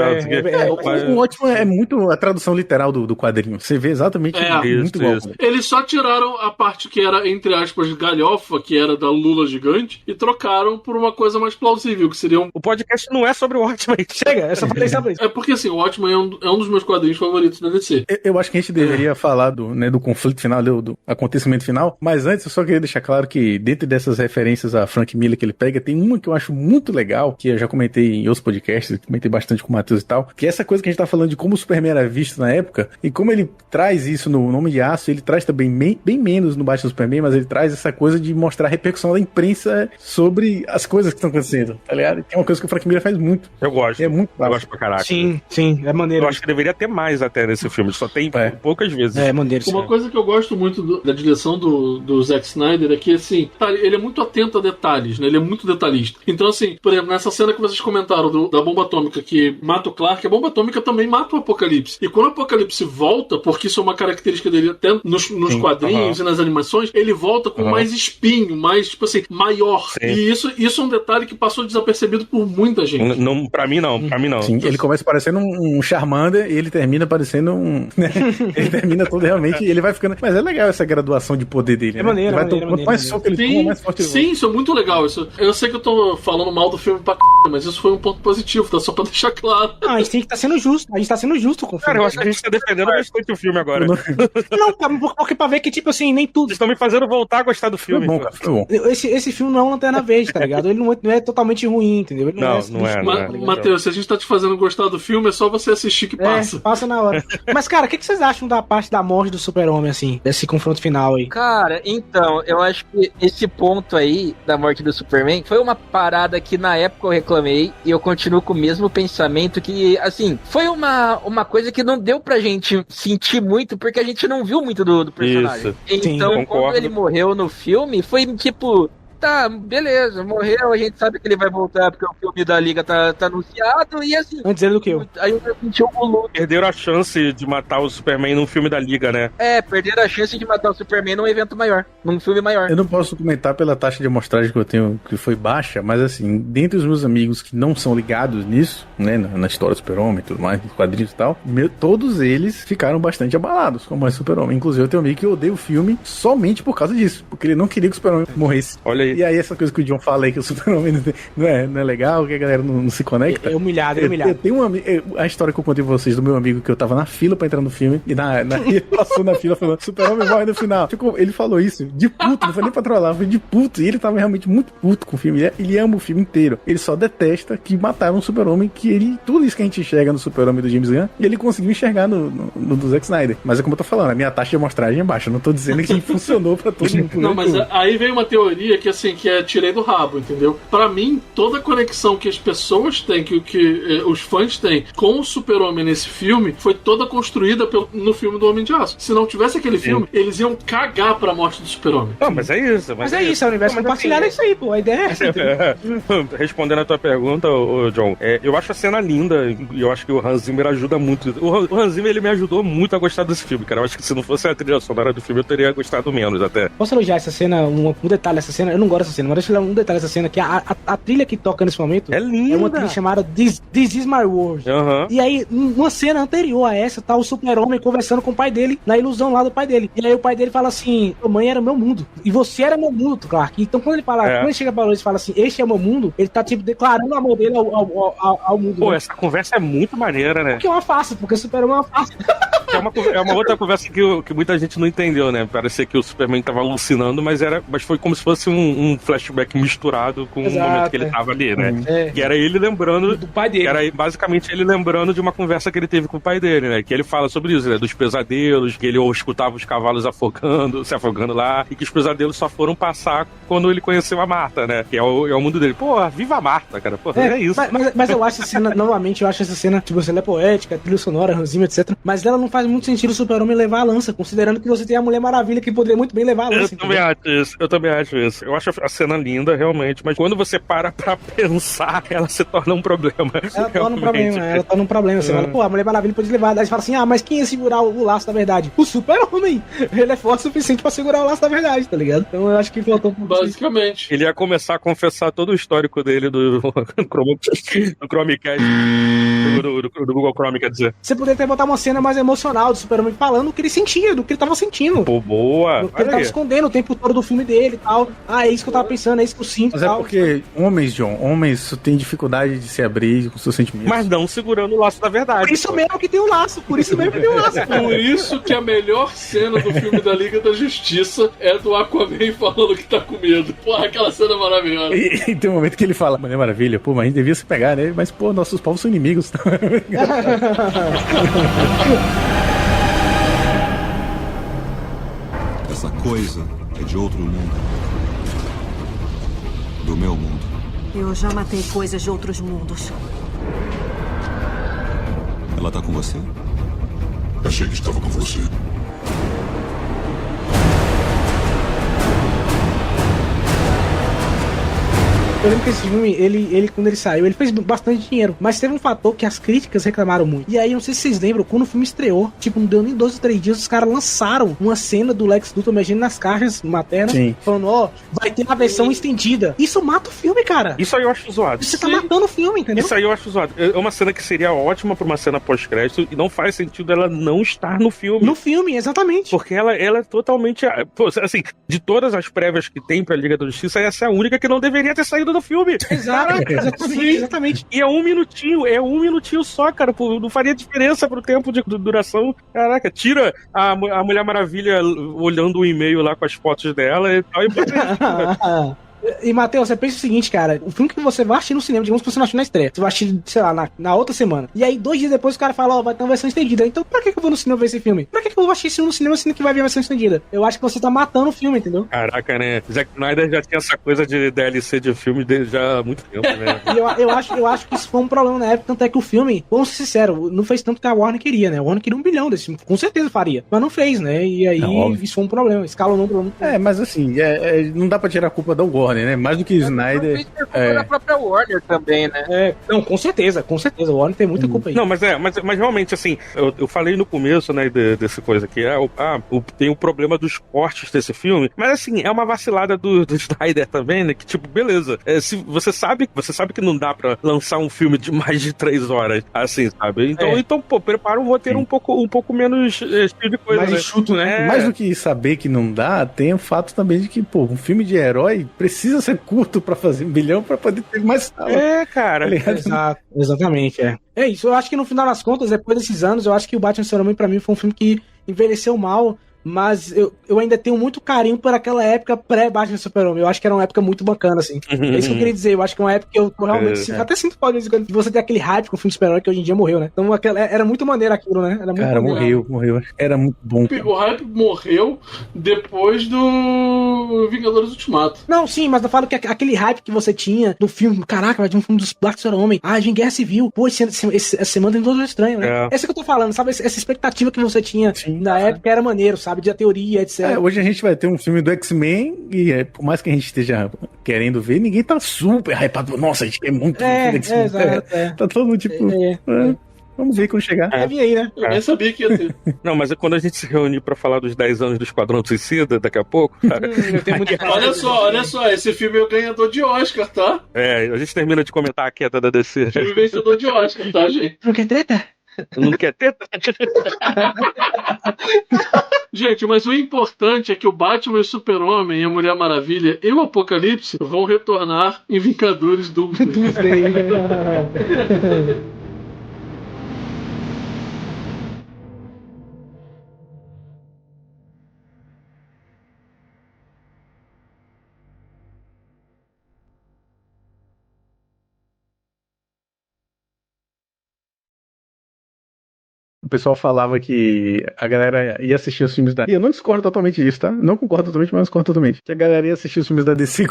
o Watchmen é muito a tradução literal do quadrinho. Você vê exatamente muito igual. Eles só tiraram a parte que era, entre aspas, galhofa, que era da Lula gigante, e trocaram por uma coisa mais plausível, que seria O podcast não é sobre o Watchmen. Chega, é só pra pensar pra isso. É porque, assim, o Watchmen é um dos meus quadrinhos favoritos da DC. Eu acho que a gente deveria falar do conflito final, do acontecimento final, mas antes eu só queria deixar claro que dentro dessas referências a Frank Miller que ele pega, tem uma que eu acho muito legal, que eu já comentei em outros podcasts, comentei bastante com o Matheus e tal, que é essa coisa que a gente tá falando de como o Superman era visto na época, e como ele traz isso no Homem de Aço, ele traz também bem menos no Batman Superman, mas ele traz essa coisa de mostrar a repercussão da imprensa sobre as coisas que estão acontecendo, tá ligado? É uma coisa que o Frank Miller faz muito. Eu gosto. É muito eu gosto pra caraca. Sim, é maneiro. Eu acho que deveria ter mais até nesse filme, só tem poucas vezes. É maneiro. Uma coisa que eu gosto muito da direção do Zack Snyder é que, assim, ele é muito atento a detalhes, né? Ele é muito detalhista. Então, assim, por exemplo, nessa cena que vocês comentaram da bomba atômica que mata o Clark, a bomba atômica também mata o Apocalipse. E quando o Apocalipse volta, porque isso é uma característica dele até nos quadrinhos e nas animações, ele volta com mais espinho, mais, tipo assim, maior. Sim. E isso é um detalhe que passou desapercebido por muita gente. Não, pra mim não. Sim, ele começa parecendo um Charmander e ele termina parecendo um... Né? Ele termina todo realmente e ele vai ficando... Mas é legal essa graduação de poder dele, é maneiro, Quanto mais soco ele toma, mais forte ele vai. Sim, isso é muito legal. Eu sei que eu tô falando mal do filme pra c***, mas isso foi um ponto positivo, tá? Só pra deixar claro. A gente tem que estar sendo justo. A gente tá sendo justo com o filme. Cara, eu acho que a gente tá defendendo bastante o filme agora. Não, porque pra ver que, tipo assim, nem tudo... Vocês estão me fazendo voltar a gostar do filme. Foi bom, cara, foi bom. Esse filme não é uma Lanterna Verde, tá ligado? Ele não é totalmente ruim, entendeu? Ele não é. Matheus, se a gente tá te fazendo gostar do filme, é só você assistir que passa. Passa na hora. Mas, cara, o que vocês acham da parte da morte do Super-Homem, assim? Desse confronto final aí? Cara, então, eu acho que esse ponto aí da morte do Superman foi uma parada que na época eu reclamei e eu continuo com o mesmo pensamento que, assim, foi uma coisa que não deu pra gente sentir muito porque a gente não viu muito do personagem. Isso. Então, Sim, quando ele morreu no filme, foi tipo... Tá, beleza, morreu, a gente sabe que ele vai voltar porque o filme da Liga tá anunciado e assim... Antes ele do que eu. Aí eu senti o luto. Perderam a chance de matar o Superman num filme da Liga, né? Perderam a chance de matar o Superman num evento maior, num filme maior. Eu não posso comentar pela taxa de amostragem que eu tenho, que foi baixa, mas assim, dentre os meus amigos que não são ligados nisso, né, na história do Super-Homem e tudo mais, nos quadrinhos e tal, todos eles ficaram bastante abalados com o Super-Homem. Inclusive eu tenho um amigo que odeia o filme somente por causa disso, porque ele não queria que o Super-Homem morresse. Olha aí. E aí essa coisa que o John fala aí, que o Super-Homem não é legal, que a galera não se conecta. É humilhado, é humilhado. Eu tenho um amigo, a história que eu contei pra vocês do meu amigo, que eu tava na fila pra entrar no filme, e ele passou na fila falando, Super-Homem morre no final. Ele falou isso, de puto, não foi nem pra trollar, foi de puto, e ele tava realmente muito puto com o filme, ele ama o filme inteiro. Ele só detesta que mataram o Super-Homem, tudo isso que a gente enxerga no Super-Homem do James Gunn, e ele conseguiu enxergar no do Zack Snyder. Mas é como eu tô falando, a minha taxa de amostragem é baixa, eu não tô dizendo que funcionou pra todo mundo. Não, mas aí veio uma teoria que, assim, que tirei do rabo, entendeu? Pra mim, toda a conexão que as pessoas têm, que os fãs têm com o Super-Homem nesse filme, foi toda construída no filme do Homem de Aço. Se não tivesse aquele filme, eles iam cagar pra morte do Super-Homem. Não, mas é isso. Mas é isso, é o universo compartilhado, é isso aí, pô. A ideia é essa. Respondendo a tua pergunta, John, eu acho a cena linda e eu acho que o Hans Zimmer ajuda muito. O Hans Zimmer, ele me ajudou muito a gostar desse filme, cara. Eu acho que se não fosse a trilha sonora do filme, eu teria gostado menos até. Posso elogiar essa cena, um detalhe dessa cena? Eu não gosto dessa cena, mas deixa eu um detalhe dessa cena, que a trilha que toca nesse momento é linda. É uma trilha chamada This Is My World. E aí, numa cena anterior a essa, tá o Super-Homem conversando com o pai dele, na ilusão lá do pai dele. E aí o pai dele fala assim, a mãe era meu mundo, e você era meu mundo, Clark. Então quando ele fala, quando ele chega pra Lois e fala assim, este é o meu mundo, ele tá tipo declarando o amor dele ao mundo. Pô, essa conversa é muito maneira, né? Porque é uma farsa, porque o Super-Homem é uma farsa. É uma outra conversa que muita gente não entendeu, né? Parecia que o Superman tava alucinando, mas foi como se fosse um flashback misturado com o momento que ele tava ali, né? Que era ele lembrando do pai dele. Era basicamente ele lembrando de uma conversa que ele teve com o pai dele, né? Que ele fala sobre isso, né? Dos pesadelos, que ele escutava os cavalos se afogando lá, e que os pesadelos só foram passar quando ele conheceu a Marta, né? Que é o mundo dele. Pô, viva a Marta, cara. Pô, é isso. Mas eu acho essa cena, novamente, eu acho essa cena, tipo, ela é poética, trilha sonora, Hans Zimmer, etc. Mas ela não faz muito sentido o Super-Homem levar a lança, considerando que você tem a Mulher Maravilha que poderia muito bem levar a lança. Eu também acho isso. Eu acho a cena linda, realmente, mas quando você para pra pensar, ela se torna um problema. Ela torna um problema. Você fala, pô, a Mulher Maravilha pode levar. Daí você fala assim, mas quem ia segurar o laço da verdade? O Super-Homem! Ele é forte o suficiente pra segurar o laço da verdade, tá ligado? Então eu acho que faltou um pouco. Basicamente. Ele ia começar a confessar todo o histórico dele do Chromecast. Do Google Chrome, quer dizer. Você poderia até botar uma cena mais emocional do Super-Homem falando o que ele sentia, do que ele tava sentindo. Pô, boa. Ele tava escondendo o tempo todo do filme dele e tal. É isso que eu tava pensando, é isso que eu sinto. Mas é porque homens têm dificuldade de se abrir com seus sentimentos. Mas não segurando o laço da verdade. Por isso mesmo que tem o laço. Por isso que a melhor cena do filme da Liga da Justiça é do Aquaman falando que tá com medo. Porra, aquela cena é maravilhosa. E tem um momento que ele fala, Mulher Maravilha, pô, mas a gente devia se pegar, né? Mas, pô, nossos povos são inimigos. Essa coisa é de outro mundo. Do meu mundo. Eu já matei coisas de outros mundos. Ela tá com você? Achei que estava com você. Eu lembro que esse filme, ele quando ele saiu, ele fez bastante dinheiro. Mas teve um fator que as críticas reclamaram muito. E aí, não sei se vocês lembram, quando o filme estreou, tipo, não deu nem 2 ou 3 dias, os caras lançaram uma cena do Lex Luthor mexendo nas caixas maternas, falando, vai ter uma versão estendida. Isso mata o filme, cara. Isso aí eu acho zoado. Você tá matando o filme, entendeu? Isso aí eu acho zoado. É uma cena que seria ótima pra uma cena pós-crédito e não faz sentido ela não estar no filme. No filme, exatamente. Porque ela é totalmente... Pô, assim, de todas as prévias que tem pra Liga da Justiça, essa é a única que não deveria ter saído do filme. Exatamente. E é um minutinho só, cara. Pô, não faria diferença pro tempo de duração. Caraca, tira a Mulher Maravilha olhando o e-mail lá com as fotos dela e tal. E, Matheus, você pensa o seguinte, cara, o filme que você vai assistir no cinema, digamos que você não assistiu na estreia, você vai assistir, sei lá, na outra semana. E aí, 2 dias depois, o cara fala, ó, vai ter uma versão estendida. Então, pra que eu vou no cinema ver esse filme? Pra que eu vou assistir esse filme no cinema sendo que vai vir a versão estendida? Eu acho que você tá matando o filme, entendeu? Caraca, né? Zack Snyder já tinha essa coisa de DLC de filme desde já há muito tempo, né? E eu acho que isso foi um problema na época, tanto é que o filme, vamos ser sinceros, não fez tanto que a Warner queria, né? A Warner queria 1 bilhão desse filme, com certeza faria. Mas não fez, né? E aí, isso foi um problema, escalonou um problema. Mas assim, não dá pra tirar a culpa da Warner, né? Mais do que Snyder. Da própria Warner também, né? Não, com certeza. O Warner tem muita culpa aí. Não, mas realmente, assim, eu falei no começo, né, dessa coisa aqui, tem o problema dos cortes desse filme, mas assim, é uma vacilada do Snyder também, né, que tipo, beleza, se você sabe que não dá pra lançar um filme de mais de 3 horas, assim, sabe? Então pô, prepara um roteiro um pouco menos cheio de coisa, mais enxuto, né? Mais do que saber que não dá, tem o fato também de que, pô, um filme de herói precisa ser curto pra fazer 1 bilhão pra poder ter mais sala. Cara. Exatamente, É isso, eu acho que no final das contas, depois desses anos, eu acho que o Batman Superman pra mim foi um filme que envelheceu mal, mas eu ainda tenho muito carinho por aquela época pré-Batman Super-Homem. Eu acho que era uma época muito bacana, assim. É isso que eu queria dizer. Eu acho que é uma época que eu realmente até sinto falta de você ter aquele hype com o filme de super-herói que hoje em dia morreu, né? Então era muito maneiro aquilo, né? Era muito Cara, morreu. Era muito bom. O hype morreu depois do Vingadores Ultimato. Não, sim, mas eu falo que aquele hype que você tinha do filme, caraca, vai ter um filme dos Black Super-Homem. Vem Guerra Civil. Pô, essa semana tem Doutor Estranho, né? Essa que eu tô falando, sabe? Essa expectativa que você tinha na época era maneiro, sabe? De a teoria, etc. Hoje a gente vai ter um filme do X-Men e por mais que a gente esteja querendo ver, ninguém tá super hypado. Nossa, a gente quer muito ver X-Men. Tá todo mundo tipo... Vamos ver quando chegar. Vir aí, né? Eu nem sabia que ia ter. Não, mas é quando a gente se reunir pra falar dos 10 anos do Esquadrão Suicida, daqui a pouco, cara. Eu tenho muito olha só, esse filme é o ganhador de Oscar, tá? A gente termina de comentar a queda da DC. Filme vencedor de Oscar, tá, gente? Não quer treta? Não quer treta? Gente, mas o importante é que o Batman e o Super-Homem e a Mulher Maravilha e o Apocalipse vão retornar em Vingadores Doomsday. O pessoal falava que a galera ia assistir os filmes da... E eu não discordo totalmente disso, tá? Não concordo totalmente, mas discordo totalmente. Que a galera ia assistir os filmes da DC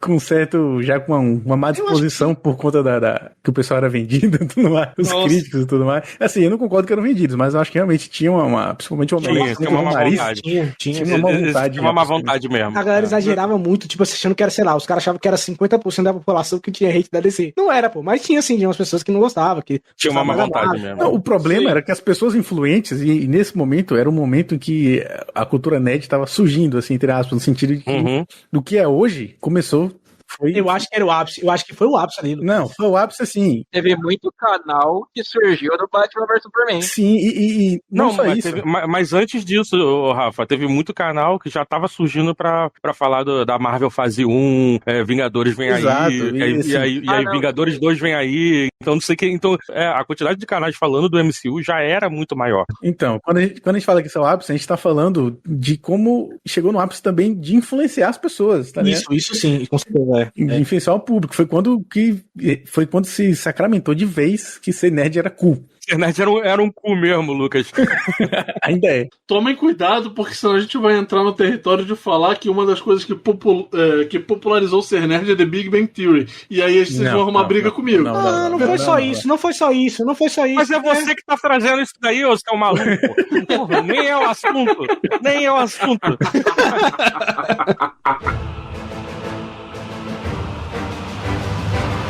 com certo... Já com uma má disposição por conta que o pessoal era vendido e tudo mais. Os críticos e tudo mais. Assim, eu não concordo que eram vendidos, mas eu acho que realmente tinha principalmente uma má vontade. Tinha uma má vontade. Tinha uma má vontade mesmo. A galera exagerava muito, tipo, achando que era, sei lá, os caras achavam que era 50% da população que tinha hate da DC. Não era, pô, mas tinha, assim, umas pessoas que não gostavam. Que tinha uma má vontade mesmo. Não, o problema era que as pessoas influentes, e nesse momento era um momento em que a cultura nerd estava surgindo, assim, entre aspas, no sentido de que do que é hoje, começou. Eu acho que era o ápice. Eu acho que foi o ápice ali. Não, foi o ápice, assim. Teve muito canal que surgiu do Batman vs Superman. Sim, e não só isso. Mas antes disso, Rafa, teve muito canal que já tava surgindo pra falar da Marvel Fase 1, Vingadores vem aí, e aí Vingadores 2 vem aí, então não sei o que. Então, a quantidade de canais falando do MCU já era muito maior. Então, quando a gente fala que isso é o ápice, a gente tá falando de como chegou no ápice também de influenciar as pessoas, tá ligado? Isso sim, com certeza. De influenciar o público. Foi quando se sacramentou de vez que ser nerd era cool. Ser nerd era um cu mesmo, Lucas. Ainda é. Tomem cuidado, porque senão a gente vai entrar no território de falar que uma das coisas que popularizou ser nerd é The Big Bang Theory. E aí vocês vão arrumar briga comigo. Não foi só isso. Mas é você que tá trazendo isso daí, ô seu maluco. Porra, nem é o assunto.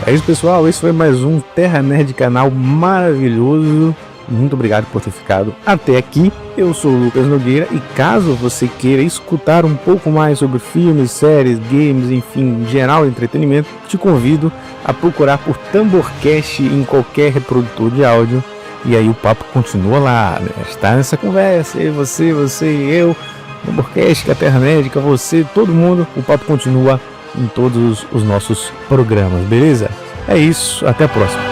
É isso, pessoal. Esse foi mais um Terra Nerd, canal maravilhoso. Muito obrigado por ter ficado até aqui. Eu sou o Lucas Nogueira e caso você queira escutar um pouco mais sobre filmes, séries, games, enfim, em geral entretenimento, te convido a procurar por Tamborcast em qualquer reprodutor de áudio. E aí o papo continua lá, né? Está nessa conversa, você e eu, Tamborcast, a Terra Nerd, você, todo mundo, o papo continua em todos os nossos programas, beleza? É isso, até a próxima.